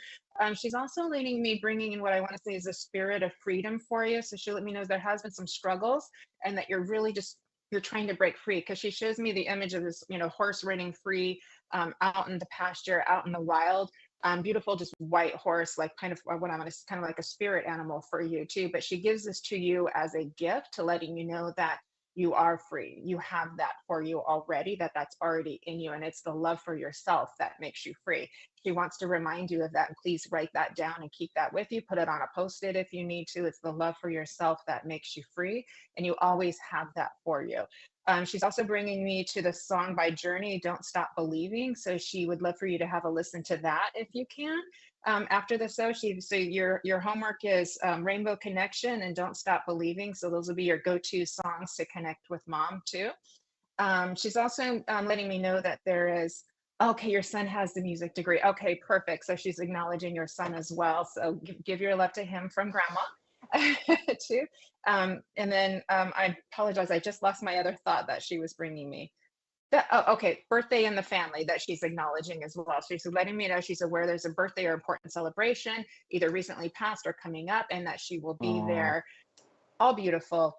She's also letting me bringing in what I want to say is a spirit of freedom for you. So she'll let me know there has been some struggles and that you're really you're trying to break free, because she shows me the image of this, horse running free out in the pasture, out in the wild. Beautiful, just white horse, like kind of what I want to, kind of like a spirit animal for you too. But she gives this to you as a gift to letting you know that you are free. You have that for you already, that's already in you. And it's the love for yourself that makes you free. She wants to remind you of that. And please write that down and keep that with you. Put it on a Post-it if you need to. It's the love for yourself that makes you free. And you always have that for you. She's also bringing me to the song by Journey, Don't Stop Believing. So she would love for you to have a listen to that if you can. After the show, so your homework is Rainbow Connection and Don't Stop Believing. So those will be your go-to songs to connect with Mom too. She's also letting me know that there is, okay, your son has the music degree. Okay, perfect. So she's acknowledging your son as well. So give your love to him from Grandma too. And then I apologize. I just lost my other thought that she was bringing me. Okay, birthday in the family that she's acknowledging as well. So she's letting me know she's aware there's a birthday or important celebration, either recently passed or coming up, and that she will be there. All beautiful.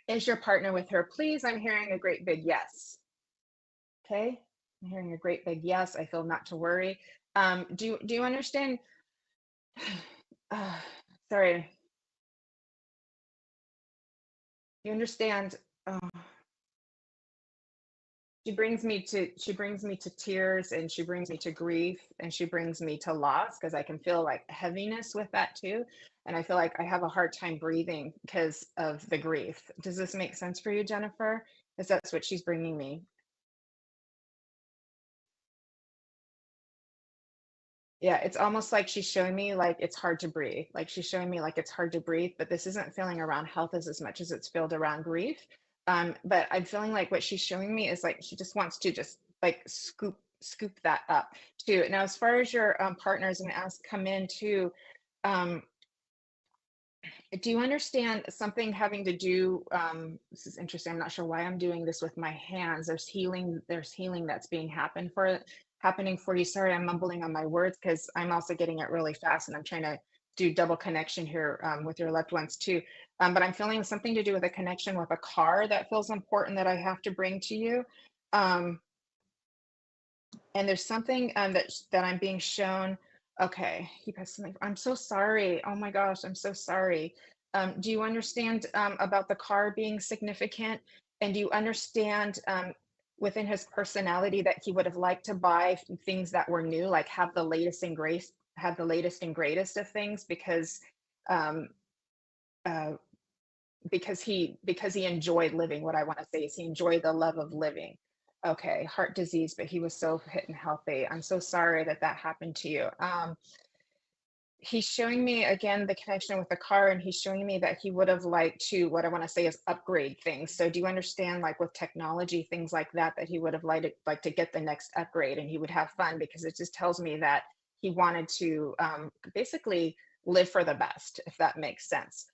Is your partner with her? Please, I'm hearing a great big yes. Okay, I'm hearing a great big yes. I feel not to worry. Do you understand? Sorry. You understand? She brings me to tears, and she brings me to grief, and she brings me to loss, because I can feel like heaviness with that too. And I feel like I have a hard time breathing because of the grief. Does this make sense for you, Jennifer? Because that's what she's bringing me. Yeah, it's almost like she's showing me like it's hard to breathe. Like she's showing me like it's hard to breathe, but this isn't feeling around health as much as it's filled around grief. But I'm feeling like what she's showing me is like she just wants to just like scoop that up too. Now, as far as your partners and ask come in too, do you understand something having to do? This is interesting. I'm not sure why I'm doing this with my hands. There's healing that's being happening for you. Sorry, I'm mumbling on my words because I'm also getting it really fast, and I'm trying to do double connection here with your loved ones too. But I'm feeling something to do with a connection with a car that feels important that I have to bring to you. And there's something that I'm being shown. Okay, he has something. I'm so sorry. Oh my gosh, I'm so sorry. Do you understand about the car being significant? And do you understand within his personality that he would have liked to buy things that were new, like have the latest and greatest of things, because he enjoyed living. What I want to say is he enjoyed the love of living. Okay, heart disease, but he was so fit and healthy. I'm so sorry that happened to you. He's showing me again the connection with the car, and he's showing me that he would have liked to, what I want to say is upgrade things. So do you understand, like with technology, things like that he would have liked to get the next upgrade, and he would have fun, because it just tells me that he wanted to basically live for the best, if that makes sense.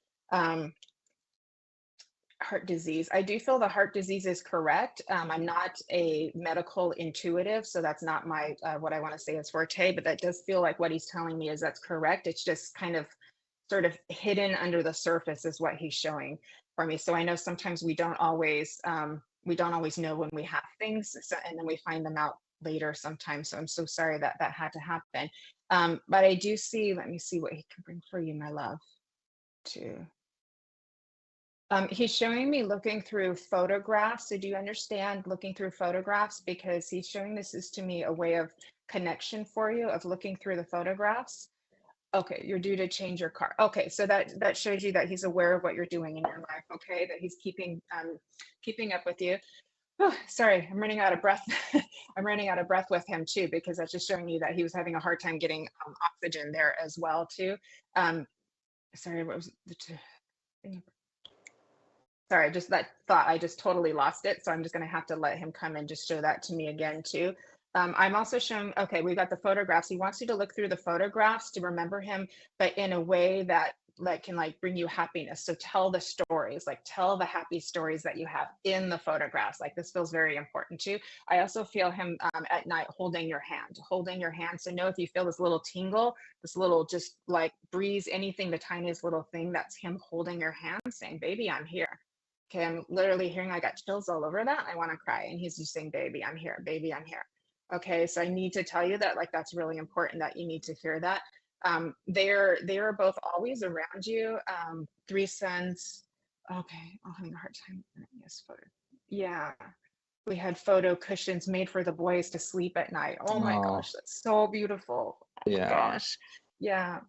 Heart disease. I do feel the heart disease is correct. I'm not a medical intuitive, so that's not my what I want to say is forte, but that does feel like what he's telling me is that's correct. It's just kind of sort of hidden under the surface is what he's showing for me. So I know sometimes we don't always know when we have things, so, and then we find them out later sometime. So I'm so sorry that that had to happen. But I do see, let me see what he can bring for you, my love, too. He's showing me looking through photographs. So do you understand looking through photographs? Because he's showing this is to me a way of connection for you, of looking through the photographs. Okay, you're due to change your car. Okay, so that shows you that he's aware of what you're doing in your life. Okay, that he's keeping up with you. Oh, sorry, I'm running out of breath. I'm running out of breath with him too, because that's just showing you that he was having a hard time getting oxygen there as well too. Sorry, what was the sorry, just that thought, I just totally lost it. So I'm just going to have to let him come and just show that to me again too. I'm also showing, okay, we've got the photographs. He wants you to look through the photographs to remember him, but in a way that like can like bring you happiness. So tell the stories, like tell the happy stories that you have in the photographs. Like this feels very important too. I also feel him at night holding your hand. So know if you feel this little tingle, this little just like breeze, anything, the tiniest little thing, that's him holding your hand saying, baby, I'm here. Okay, I'm literally hearing, I got chills all over that. I want to cry. And he's just saying, baby, I'm here. Baby, I'm here. Okay, so I need to tell you that, like, that's really important that you need to hear that. They are both always around you. Three sons. Okay, I'm having a hard time. Yes, photo. Yeah, we had photo cushions made for the boys to sleep at night. Oh my gosh, that's so beautiful. Oh yeah. gosh, yeah.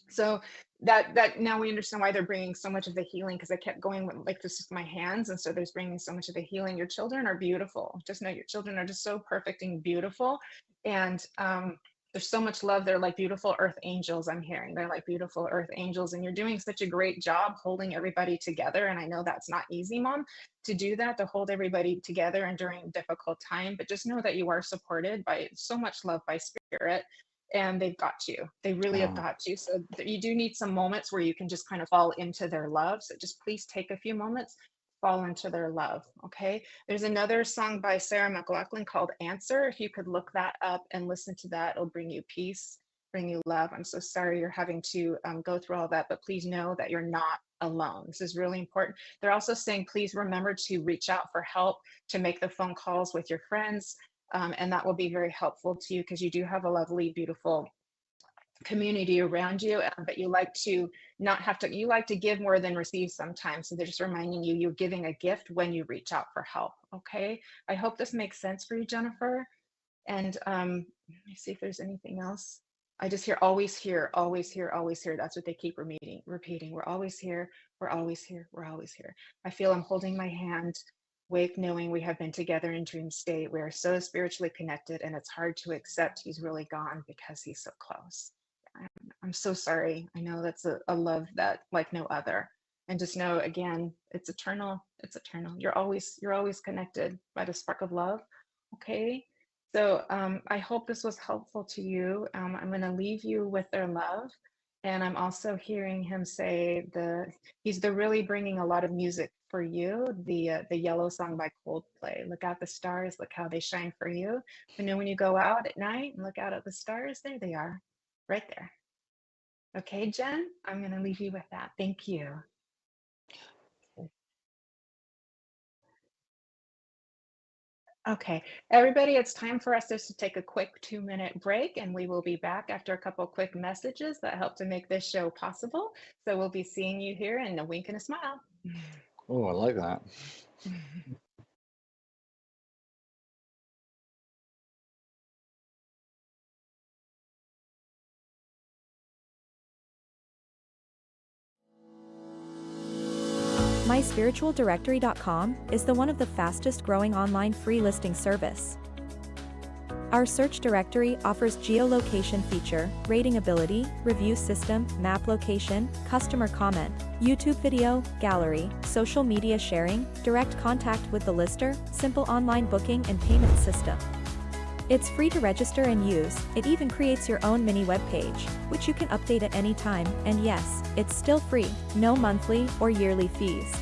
So that now we understand why they're bringing so much of the healing, because I kept going with, like this with my hands, and so there's bringing so much of the healing. Your children are beautiful. Just know your children are just so perfect and beautiful, and there's so much love. They're like beautiful earth angels. I'm hearing they're like beautiful earth angels, and you're doing such a great job holding everybody together. And I know that's not easy, Mom, to do that, to hold everybody together and during a difficult time. But just know that you are supported by so much love by Spirit. And they've got you. They really have got you. So you do need some moments where you can just kind of fall into their love. So just please take a few moments, fall into their love. Okay. There's another song by Sarah McLachlan called Answer. If you could look that up and listen to that, it'll bring you peace, bring you love. I'm so sorry you're having to go through all that, but please know that you're not alone. This is really important. They're also saying, please remember to reach out for help, to make the phone calls with your friends. And that will be very helpful to you, because you do have a lovely, beautiful community around you, but you like to not have to, you like to give more than receive sometimes. So they're just reminding you, you're giving a gift when you reach out for help. Okay. I hope this makes sense for you, Jennifer. And let me see if there's anything else. I just hear always here, always here, always here. That's what they keep repeating. We're always here. We're always here. We're always here. I feel I'm holding my hand, wake, knowing we have been together in dream state. We are so spiritually connected, and it's hard to accept he's really gone because he's so close. I'm so sorry. I know that's a love that like no other. And just know, again, it's eternal. It's eternal. You're always connected by the spark of love. Okay. So I hope this was helpful to you. I'm going to leave you with their love. And I'm also hearing him say he's really bringing a lot of music for you. The Yellow song by Coldplay. Look out the stars, look how they shine for you. You know, when you go out at night and look out at the stars, there they are, right there. Okay, Jen, I'm going to leave you with that. Thank you. Okay, everybody, it's time for us just to take a quick 2-minute break, and we will be back after a couple quick messages that help to make this show possible. So we'll be seeing you here in a wink and a smile. Oh, I like that. MySpiritualDirectory.com is one of the fastest growing online free listing service. Our search directory offers geolocation feature, rating ability, review system, map location, customer comment, YouTube video, gallery, social media sharing, direct contact with the lister, simple online booking and payment system. It's free to register and use. It even creates your own mini web page, which you can update at any time, and yes, it's still free, no monthly or yearly fees.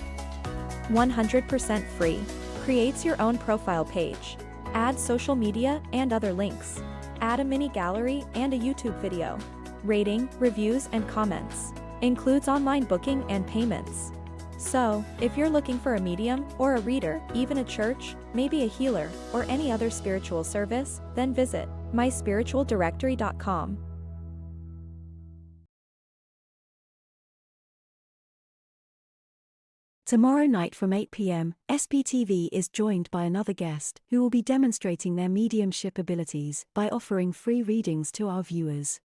100% free. Creates your own profile page. Add social media and other links. Add a mini gallery and a YouTube video. Rating, reviews and comments. Includes online booking and payments. So, if you're looking for a medium, or a reader, even a church, maybe a healer, or any other spiritual service, then visit myspiritualdirectory.com. Tomorrow night from 8 p.m, SPTV is joined by another guest who will be demonstrating their mediumship abilities by offering free readings to our viewers.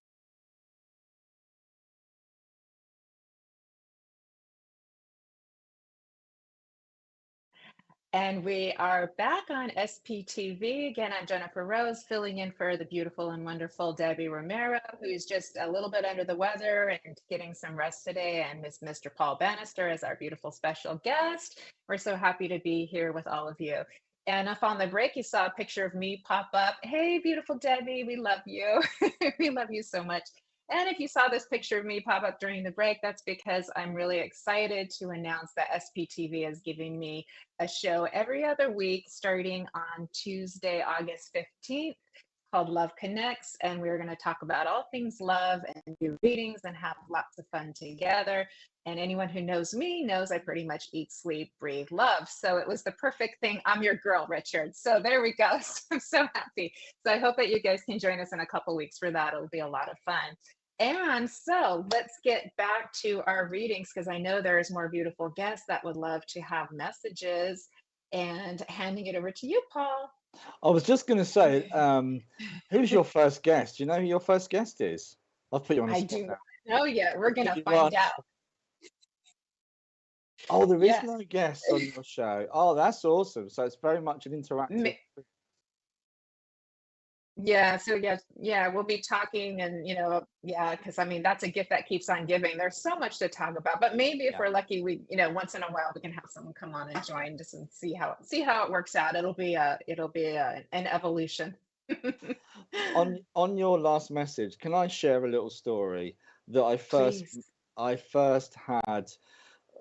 And we are back on SPTV. Again, I'm Jennifer Rose, filling in for the beautiful and wonderful Debbie Romero, who's just a little bit under the weather and getting some rest today, and Mr. Paul Bannister as our beautiful special guest. We're so happy to be here with all of you. And up on the break, you saw a picture of me pop up. Hey, beautiful Debbie, we love you. We love you so much. And if you saw this picture of me pop up during the break, that's because I'm really excited to announce that SPTV is giving me a show every other week starting on Tuesday, August 15th, called Love Connects. And we're going to talk about all things love and do readings and have lots of fun together. And anyone who knows me knows I pretty much eat, sleep, breathe love. So it was the perfect thing. I'm your girl, Richard. So there we go. So I'm so happy. So I hope that you guys can join us in a couple weeks for that. It'll be a lot of fun. And so let's get back to our readings, because I know there's more beautiful guests that would love to have messages, and handing it over to you, Paul. I was just going to say, who's your first guest? Do you know who your first guest is? I'll put you on the spot. I do not know yet. We're going to You find are- out. Oh, there is Yes. no guest on your show. Oh, that's awesome. So it's very much an interactive. Yeah, so yeah, we'll be talking, and because I mean that's a gift that keeps on giving. There's so much to talk about, but maybe if Yeah. we're lucky, we once in a while we can have someone come on and join just and see how it works out. It'll be an evolution. On your last message, can I share a little story that I first had?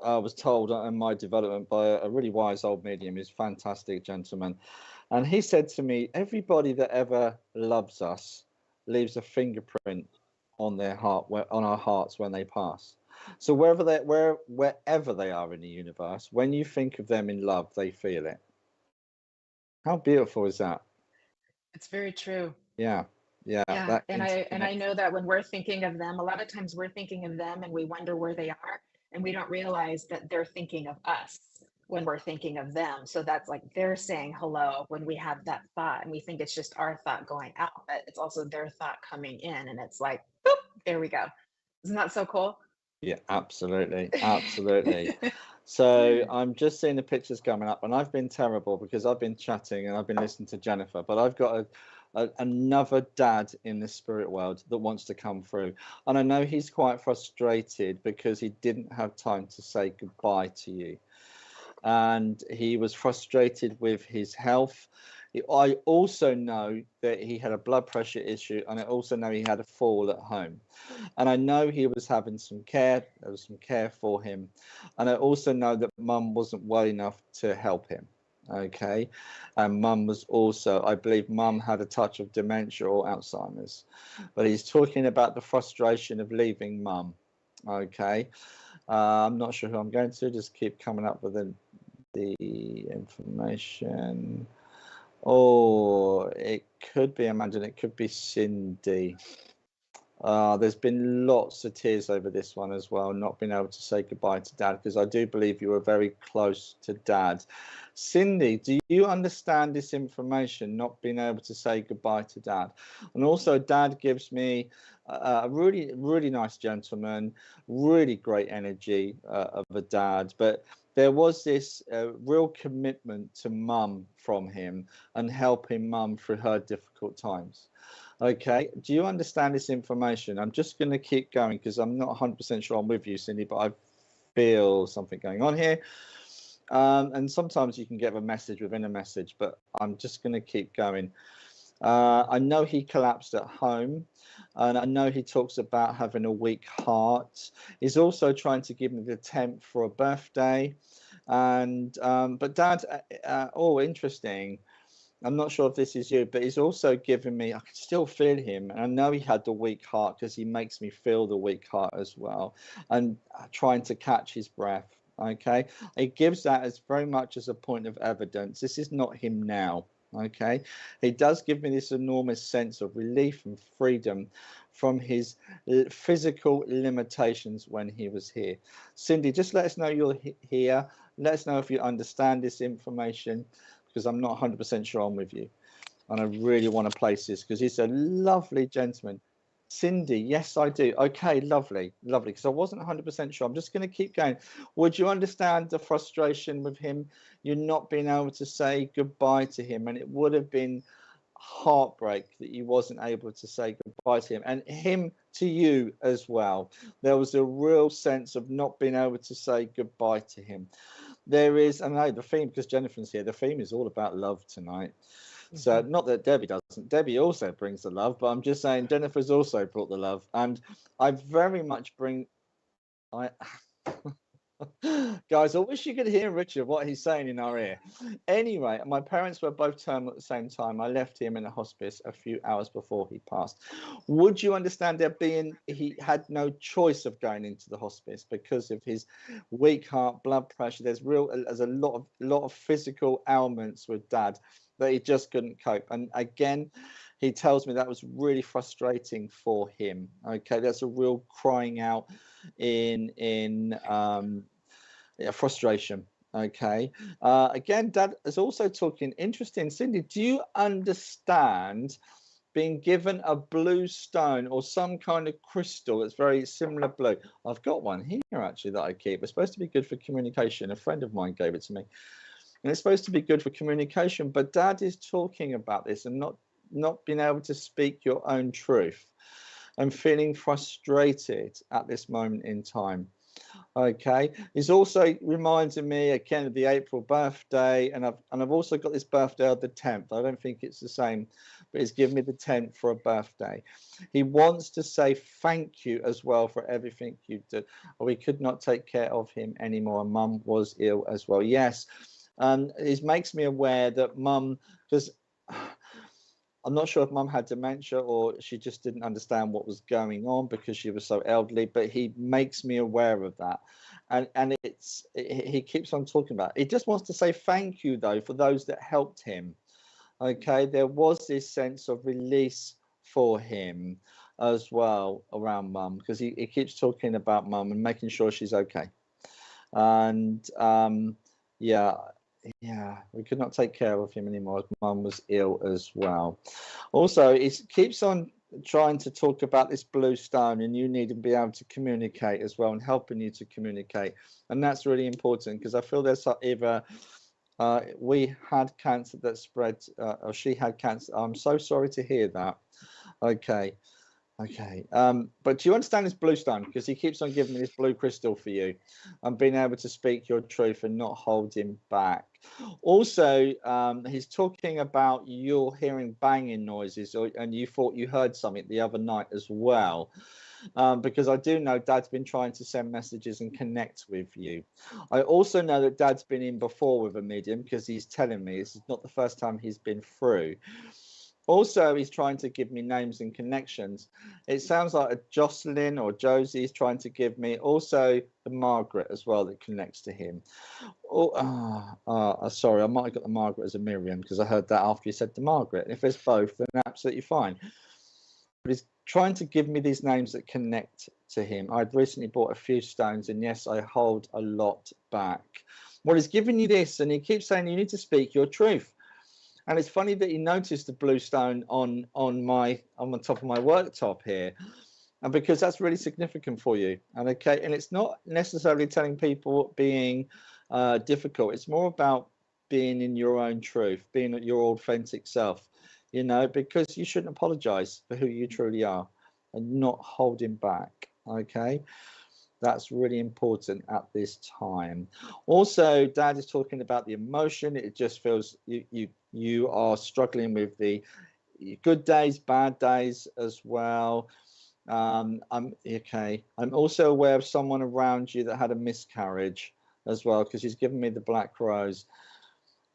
I was told in my development by a really wise old medium. He's a fantastic gentleman. And he said to me, everybody that ever loves us leaves a fingerprint on their heart, on our hearts when they pass. So wherever they are in the universe, when you think of them in love, they feel it. How beautiful is that? It's very true. Yeah. And I know that when we're thinking of them, a lot of times we're thinking of them and we wonder where they are, and we don't realize that they're thinking of us when we're thinking of them. So that's like they're saying hello when we have that thought, and we think it's just our thought going out, but it's also their thought coming in, and it's like, boop, there we go. Isn't that so cool? Yeah, absolutely. So I'm just seeing the pictures coming up, and I've been terrible because I've been chatting and I've been listening to Jennifer, but I've got another dad in the spirit world that wants to come through, and I know he's quite frustrated because he didn't have time to say goodbye to you, and he was frustrated with his health. I also know that he had a blood pressure issue, and I also know he had a fall at home, and I know he was having some care. There was some care for him, and I also know that mum wasn't well enough to help him. Okay, and mum was also, I believe mum had a touch of dementia or Alzheimer's, but he's talking about the frustration of leaving mum. Okay, I'm not sure who I'm going to, just keep coming up with the information. Oh, it could be, imagine it could be Cindy. There's been lots of tears over this one as well, not being able to say goodbye to dad, because I do believe you were very close to dad. Cindy, do you understand this information, not being able to say goodbye to dad? And also dad gives me a really, really nice gentleman, really great energy of a dad, but there was this real commitment to mum from him and helping mum through her difficult times. Okay, do you understand this information? I'm just going to keep going because I'm not 100% sure I'm with you, Cindy, but I feel something going on here. And sometimes you can get a message within a message, but I'm just going to keep going. I know he collapsed at home, and I know he talks about having a weak heart. He's also trying to give me the 10th for a birthday. And but dad, oh, interesting. I'm not sure if this is you, but he's also given me, I can still feel him. And I know he had the weak heart because he makes me feel the weak heart as well. And trying to catch his breath. Okay, he gives that as very much as a point of evidence. This is not him now. Okay, he does give me this enormous sense of relief and freedom from his physical limitations when he was here. Cindy, just let us know you're here. Let us know if you understand this information, because I'm not 100% sure I'm with you, and I really want to place this because he's a lovely gentleman. Cindy, yes, I do. Okay, lovely, lovely. Because I wasn't 100% sure. I'm just going to keep going. Would you understand the frustration with him? You're not being able to say goodbye to him, and it would have been heartbreak that you wasn't able to say goodbye to him, and him to you as well. There was a real sense of not being able to say goodbye to him. There is, I know the theme, because Jennifer's here, the theme is all about love tonight. So not that Debbie doesn't. Debbie also brings the love, but I'm just saying Jennifer's also brought the love, and I very much bring. Guys, I wish you could hear Richard what he's saying in our ear. Anyway, my parents were both terminal at the same time. I left him in a hospice a few hours before he passed. Would you understand he had no choice of going into the hospice because of his weak heart, blood pressure. There's a lot of physical ailments with Dad that he just couldn't cope. And again, he tells me that was really frustrating for him. Okay, that's a real crying out in frustration. Okay, again, Dad is also talking. Interesting, Cindy. Do you understand being given a blue stone or some kind of crystal that's very similar blue? I've got one here actually that I keep. It's supposed to be good for communication. A friend of mine gave it to me. And it's supposed to be good for communication, but Dad is talking about this and not being able to speak your own truth and feeling frustrated at this moment in time. Okay, he's also reminding me again of the April birthday, and I've also got this birthday of the 10th. I don't think it's the same, but he's given me the 10th for a birthday. He wants to say thank you as well for everything you did. We could not take care of him anymore. Mum was ill as well. Yes. It makes me aware that Mum, because I'm not sure if Mum had dementia or she just didn't understand what was going on because she was so elderly, but he makes me aware of that. And he keeps on talking about it. He just wants to say thank you, though, for those that helped him. Okay, there was this sense of release for him as well around Mum, because he keeps talking about Mum and making sure she's okay. And yeah, we could not take care of him anymore. Mum was ill as well. Also, it keeps on trying to talk about this blue stone, and you need to be able to communicate as well, and helping you to communicate. And that's really important, because I feel there's either we had cancer that spread, or she had cancer. I'm so sorry to hear that. Okay. But do you understand this blue stone? Because he keeps on giving me this blue crystal for you, and being able to speak your truth and not hold him back. Also, he's talking about you're hearing banging noises, and you thought you heard something the other night as well. Because I do know Dad's been trying to send messages and connect with you. I also know that Dad's been in before with a medium, because he's telling me this is not the first time he's been through. Also, he's trying to give me names and connections. It sounds like a Jocelyn or Josie is trying to give me. Also, the Margaret as well that connects to him. Sorry, I might have got the Margaret as a Miriam, because I heard that after you said the Margaret. If there's both, then absolutely fine. But he's trying to give me these names that connect to him. I'd recently bought a few stones, and yes, I hold a lot back. Well, he's giving you this, and he keeps saying you need to speak your truth. And it's funny that he noticed the blue stone on the top of my worktop here, and because that's really significant for you. And okay, and it's not necessarily telling people being difficult. It's more about being in your own truth, being your authentic self, you know, because you shouldn't apologize for who you truly are and not holding back. Okay. That's really important at this time. Also, Dad is talking about the emotion. It just feels you are struggling with the good days, bad days as well. I'm also aware of someone around you that had a miscarriage as well, because he's given me the black rose.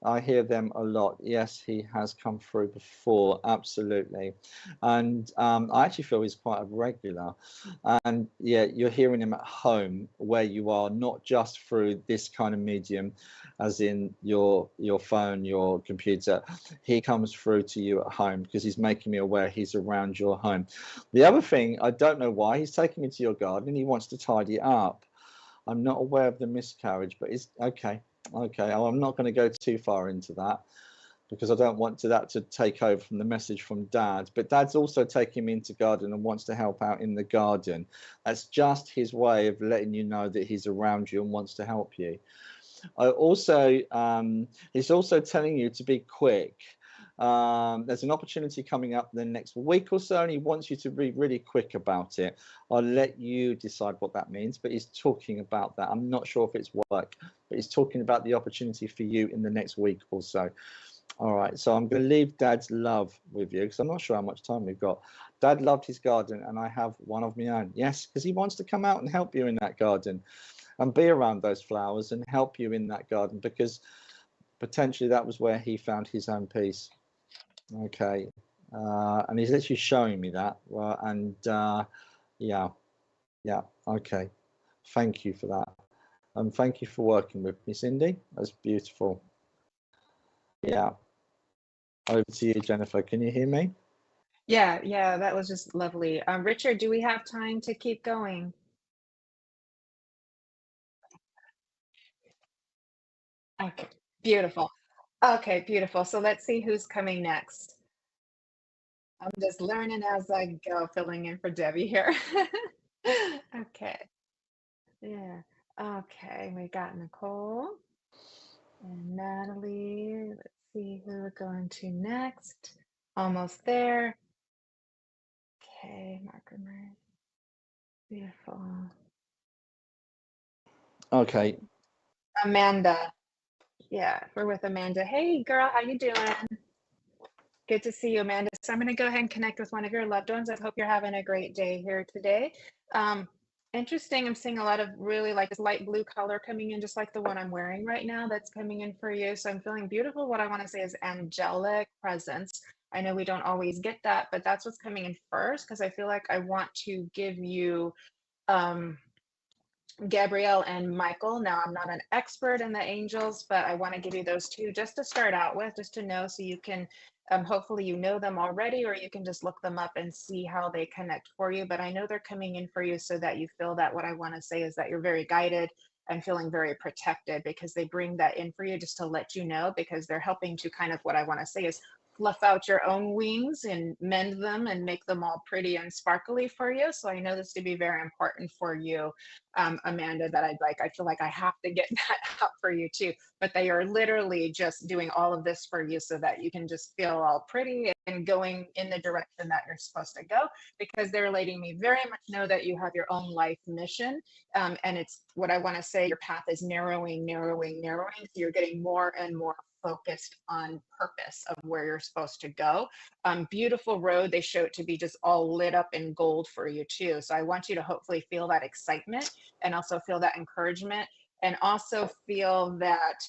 I hear them a lot. Yes, he has come through before, absolutely. And I actually feel he's quite a regular. And yeah, you're hearing him at home where you are, not just through this kind of medium, as in your phone, your computer. He comes through to you at home because he's making me aware he's around your home. The other thing, I don't know why, he's taking me to your garden. He wants to tidy it up. I'm not aware of the miscarriage, but it's okay. Okay, I'm not going to go too far into that because I don't want that to take over from the message from Dad. But Dad's also taking me into garden and wants to help out in the garden. That's just his way of letting you know that he's around you and wants to help you. He's also telling you to be quick. There's an opportunity coming up the next week or so, and he wants you to be really quick about it. I'll let you decide what that means, but he's talking about that. I'm not sure if it's work, but he's talking about the opportunity for you in the next week or so. All right, so I'm going to leave Dad's love with you because I'm not sure how much time we've got. Dad loved his garden, and I have one of my own. Yes, because he wants to come out and help you in that garden and be around those flowers and help you in that garden, because potentially that was where he found his own peace. Okay, and he's literally showing me that. Yeah, okay. Thank you for that, and thank you for working with me, Cindy. That's beautiful. Yeah, over to you, Jennifer. Can you hear me? Yeah, that was just lovely. Richard, do we have time to keep going? Okay, beautiful. Okay, beautiful. So let's see who's coming next. I'm just learning as I go, filling in for Debbie here. Okay, yeah. Okay, we got Nicole and Natalie. Let's see who we're going to next. Almost there. Okay, Marker Murray. Beautiful. Okay. Amanda. Yeah, we're with Amanda. Hey, girl, how you doing? Good to see you, Amanda. So I'm going to go ahead and connect with one of your loved ones. I hope you're having a great day here today. Interesting. I'm seeing a lot of really like this light blue color coming in, just like the one I'm wearing right now. That's coming in for you. So I'm feeling beautiful. What I want to say is angelic presence. I know we don't always get that, but that's what's coming in first, because I feel like I want to give you Gabrielle and Michael. Now, I'm not an expert in the angels, but I want to give you those two just to start out with, just to know, so you can, hopefully you know them already, or you can just look them up and see how they connect for you. But I know they're coming in for you so that you feel that what I want to say is that you're very guided and feeling very protected, because they bring that in for you just to let you know, because they're helping to kind of, what I want to say is, fluff out your own wings and mend them and make them all pretty and sparkly for you. So I know this to be very important for you, Amanda, that I feel like I have to get that out for you too. But they are literally just doing all of this for you so that you can just feel all pretty and going in the direction that you're supposed to go, because they're letting me very much know that you have your own life mission. And it's what I want to say, your path is narrowing. So you're getting more and more focused on purpose of where you're supposed to go. Beautiful road. They show it to be just all lit up in gold for you too. So I want you to hopefully feel that excitement and also feel that encouragement, and also feel that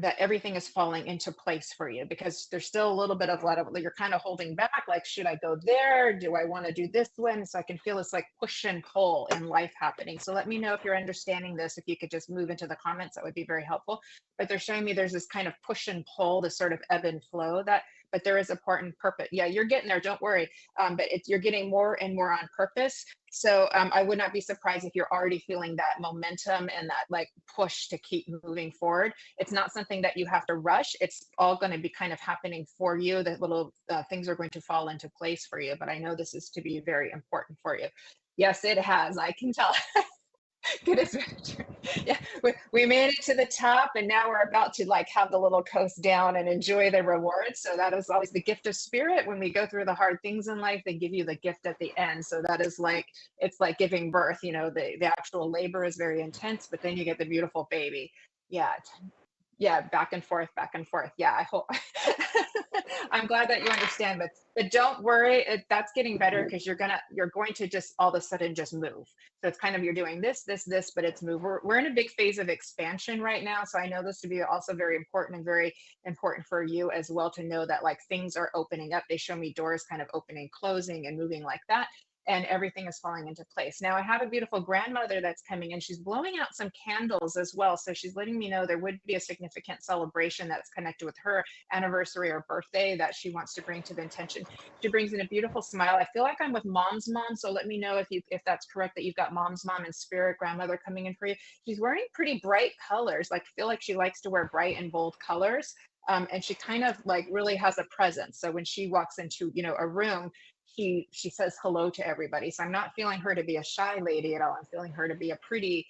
that everything is falling into place for you, because there's still a little bit of you're kind of holding back, like, should I go there? Do I want to do this one? So I can feel this like push and pull in life happening. So let me know if you're understanding this. If you could just move into the comments, that would be very helpful. But they're showing me there's this kind of push and pull, this sort of ebb and flow, but there is a part and purpose. Yeah, you're getting there, don't worry. But you're getting more and more on purpose. So I would not be surprised if you're already feeling that momentum and that like push to keep moving forward. It's not something that you have to rush. It's all going to be kind of happening for you. That little things are going to fall into place for you. But I know this is to be very important for you. Yes, it has. I can tell. Good adventure. Yeah, we made it to the top, and now we're about to like have the little coast down and enjoy the rewards. So that is always the gift of spirit. When we go through the hard things in life, they give you the gift at the end. So that is like, it's like giving birth. You know, the actual labor is very intense, but then you get the beautiful baby. Yeah, Yeah, back and forth, back and forth. Yeah, I hope. I'm glad that you understand, but don't worry, that's getting better because you're going to just all of a sudden just move. So it's kind of you're doing this, but it's move. We're in a big phase of expansion right now, so I know this to be also very important and very important for you as well to know that like things are opening up. They show me doors kind of opening, closing, and moving like that. And everything is falling into place. Now I have a beautiful grandmother that's coming in. She's blowing out some candles as well. So she's letting me know there would be a significant celebration that's connected with her anniversary or birthday that she wants to bring to the intention. She brings in a beautiful smile. I feel like I'm with mom's mom. So let me know if that's correct, that you've got mom's mom and spirit grandmother coming in for you. She's wearing pretty bright colors. Like I feel like she likes to wear bright and bold colors. And she kind of like really has a presence. So when she walks into, a room, she says hello to everybody. So I'm not feeling her to be a shy lady at all. I'm feeling her to be a pretty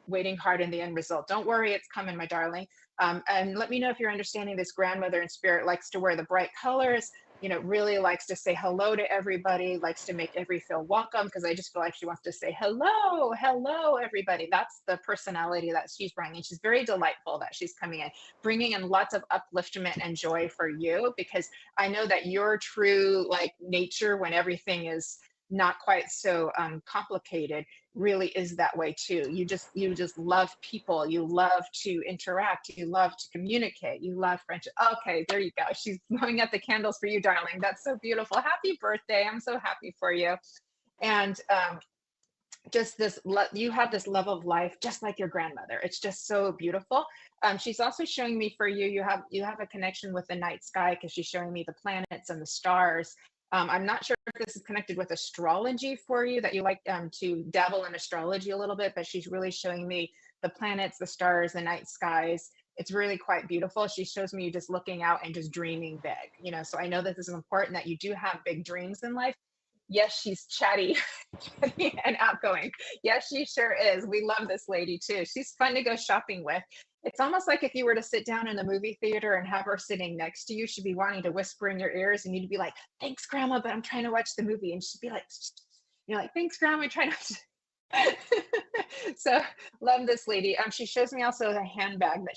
waiting hard in the end result. Don't worry, it's coming, my darling. And let me know if you're understanding this. Grandmother in spirit likes to wear the bright colors, really likes to say hello to everybody, likes to make everybody feel welcome, because I just feel like she wants to say hello, everybody. That's the personality that she's bringing. She's very delightful that she's coming in, bringing in lots of upliftment and joy for you, because I know that your true like nature, when everything is not quite so complicated, really is that way too. You just love people. You love to interact. You love to communicate. You love friendship. Okay, there you go. She's blowing up the candles for you, darling. That's so beautiful. Happy birthday. I'm so happy for you. And just this, you have this love of life, just like your grandmother. It's just so beautiful. She's also showing me for you, you have a connection with the night sky, because she's showing me the planets and the stars. I'm not sure if this is connected with astrology for you, that you like to dabble in astrology a little bit, but she's really showing me the planets, the stars, the night skies. It's really quite beautiful. She shows me you just looking out and just dreaming big, so I know this is important, that you do have big dreams in life. Yes, she's chatty, chatty and outgoing. Yes, she sure is. We love this lady too. She's fun to go shopping with. It's almost like if you were to sit down in the movie theater and have her sitting next to you, she'd be wanting to whisper in your ears, and you'd be like, "Thanks, Grandma, but I'm trying to watch the movie." And she'd be like, like, "Thanks, Grandma, I'm trying to." So love this lady. She shows me also a handbag that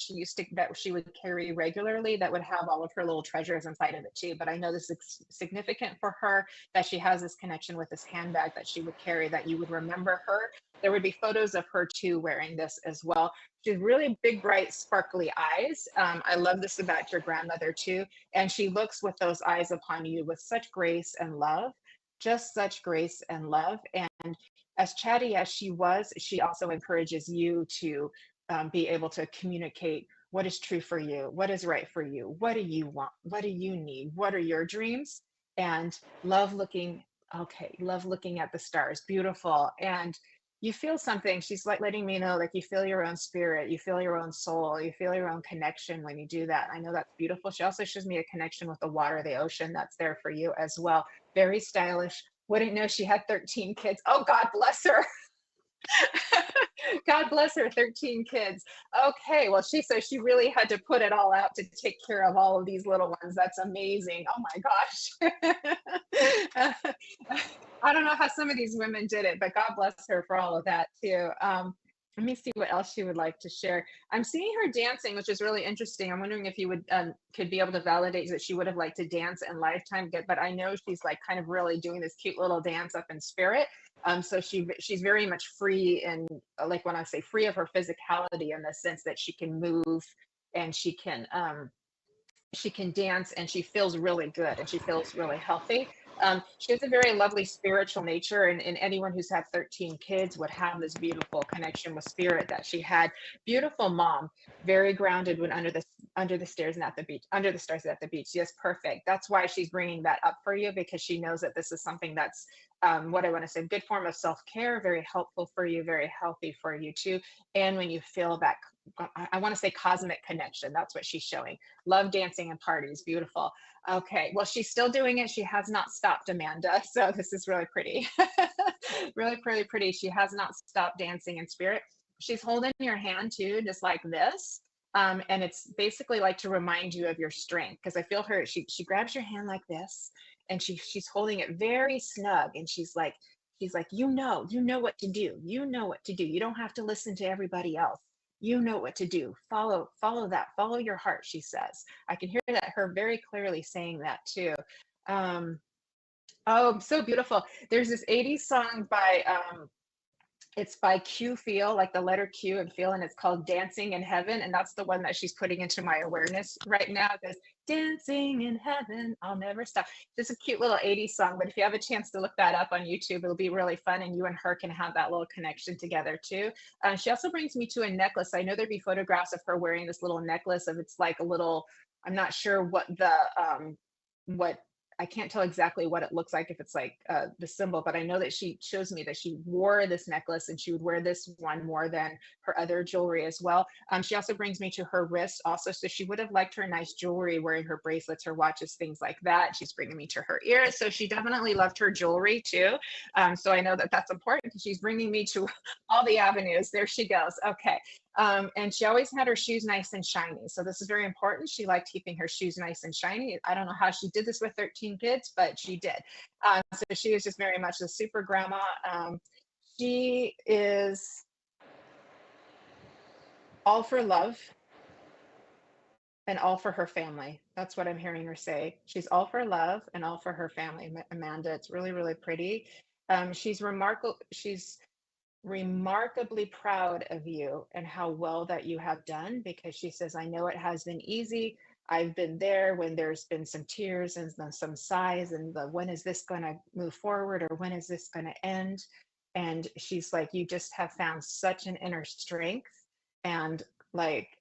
she would carry regularly, that would have all of her little treasures inside of it too. But I know this is significant for her, that she has this connection with this handbag that she would carry, that you would remember her. There would be photos of her too wearing this as well. She has really big, bright, sparkly eyes. I love this about your grandmother too. And she looks with those eyes upon you with such grace and love, just such grace and love. And as chatty as she was, she also encourages you to be able to communicate what is true for you, what is right for you, what do you want, what do you need, what are your dreams, and love looking at the stars, beautiful. And you feel something. She's like letting me know, like, you feel your own spirit, you feel your own soul, you feel your own connection when you do that. I know that's beautiful. She also shows me a connection with the water, the ocean, that's there for you as well. Very stylish. Wouldn't know she had 13 kids. Oh, God bless her. God bless her, 13 kids. Okay, well, she really had to put it all out to take care of all of these little ones. That's amazing. Oh my gosh. I don't know how some of these women did it, but God bless her for all of that too. Let me see what else she would like to share. I'm seeing her dancing, which is really interesting. I'm wondering if you would could be able to validate that she would have liked to dance in lifetime, but I know she's like kind of really doing this cute little dance up in spirit. So she's very much free, and like when I say free of her physicality, in the sense that she can move and she can dance, and she feels really good and she feels really healthy. She has a very lovely spiritual nature, and anyone who's had 13 kids would have this beautiful connection with spirit that she had. Beautiful mom, very grounded when under the stairs and at the beach, under the stars at the beach. Yes, perfect. That's why she's bringing that up for you, because she knows that this is something that's what I want to say, good form of self-care, very helpful for you, very healthy for you too. And when you feel that, I want to say cosmic connection, that's what she's showing. Love dancing and parties, beautiful. Okay, well, she's still doing it. She has not stopped, Amanda. So this is really pretty. Really, really pretty. She has not stopped dancing in spirit. She's holding your hand too, just like this. And it's basically like to remind you of your strength, because I feel her, she grabs your hand like this, and she's holding it very snug, and she's like, you know what to do. You know what to do. You don't have to listen to everybody else. you know what to do. Follow that, follow your heart, she says. I can hear that, her very clearly saying that too. Oh, so beautiful. There's this 80s song by it's by Q Feel, like the letter Q and Feel, and it's called Dancing in Heaven. And that's the one that she's putting into my awareness right now. It goes, Dancing in Heaven, I'll never stop. Just a cute little 80s song. But if you have a chance to look that up on YouTube, it'll be really fun. And you and her can have that little connection together too. She also brings me to a necklace. I know there'd be photographs of her wearing this little necklace of, it's like a little, I'm not sure what the, what, I can't tell exactly what it looks like, if it's like the symbol, but I know that she shows me that she wore this necklace, and she would wear this one more than her other jewelry as well. She also brings me to her wrist also. So she would have liked her nice jewelry, wearing her bracelets, her watches, things like that. She's bringing me to her ears. So she definitely loved her jewelry too. So I know that that's important, because she's bringing me to all the avenues. There she goes. Okay. And she always had her shoes nice and shiny. So this is very important. She liked keeping her shoes nice and shiny. I don't know how she did this with 13 kids, but she did. So she is just very much a super grandma. She is all for love and all for her family. That's what I'm hearing her say. She's all for love and all for her family, Amanda. It's really, really pretty. She's remarkable. She's remarkably proud of you and how well that you have done, because she says, I know it has been easy. I've been there when there's been some tears and some sighs, and the when is this going to move forward, or when is this going to end? And she's like, you just have found such an inner strength and like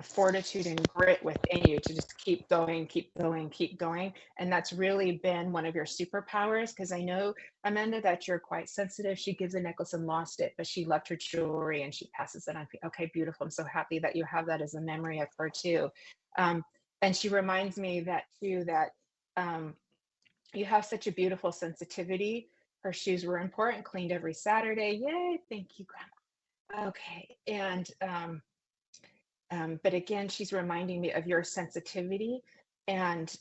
fortitude and grit within you to just keep going, keep going, keep going. And that's really been one of your superpowers, because I know, Amanda, that you're quite sensitive. She gives a necklace and lost it, but she loved her jewelry and she passes it on. Okay, beautiful. I'm so happy that you have that as a memory of her too. And she reminds me that too, that you have such a beautiful sensitivity. Her shoes were important, cleaned every Saturday. Yay, thank you, Grandma. Okay, and but again, she's reminding me of your sensitivity, and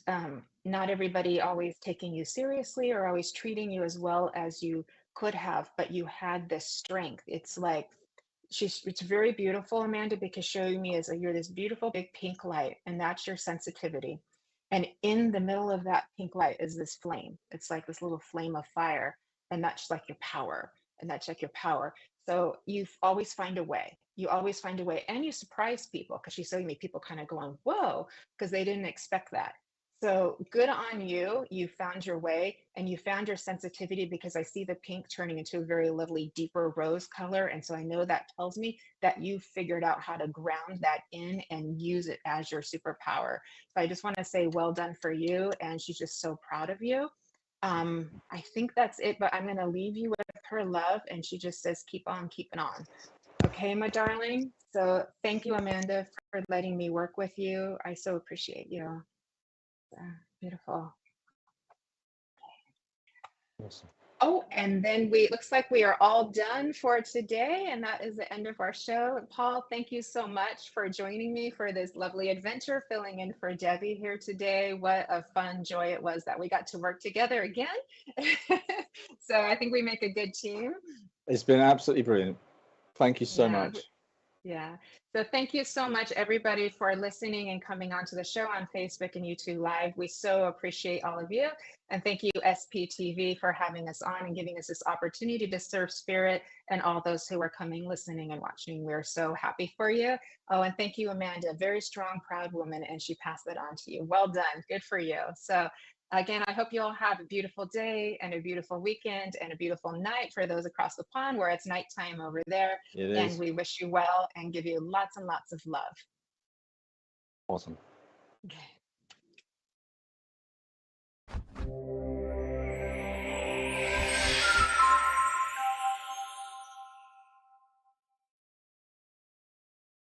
not everybody always taking you seriously or always treating you as well as you could have, but you had this strength. It's like, it's very beautiful, Amanda, because showing me is that you're this beautiful big pink light, and that's your sensitivity. And in the middle of that pink light is this flame. It's like this little flame of fire, and that's like your power. And that's like your power. So you always find a way. You always find a way, and you surprise people, because she's showing me people kind of going, whoa, because they didn't expect that. So good on you. You found your way, and you found your sensitivity, because I see the pink turning into a very lovely, deeper rose color. And so I know that tells me that you figured out how to ground that in and use it as your superpower. So I just want to say, well done for you. And she's just so proud of you. I think that's it, but I'm going to leave you with her love. And she just says, keep on keeping on. Okay, my darling. So thank you, Amanda, for letting me work with you. I so appreciate you. Beautiful. Awesome. Oh, and then looks like we are all done for today, and that is the end of our show. Paul, thank you so much for joining me for this lovely adventure, filling in for Debbie here today. What a fun joy it was that we got to work together again. So I think we make a good team. It's been absolutely brilliant. Thank you so much. Yeah. So thank you so much, everybody, for listening and coming onto the show on Facebook and YouTube Live. We so appreciate all of you. And thank you, SPTV, for having us on and giving us this opportunity to serve spirit, and all those who are coming, listening, and watching. We're so happy for you. Oh, and thank you, Amanda, a very strong, proud woman, and she passed that on to you. Well done. Good for you. So again, I hope you all have a beautiful day and a beautiful weekend and a beautiful night for those across the pond where it's nighttime over there. And we wish you well and give you lots and lots of love. Awesome. Okay.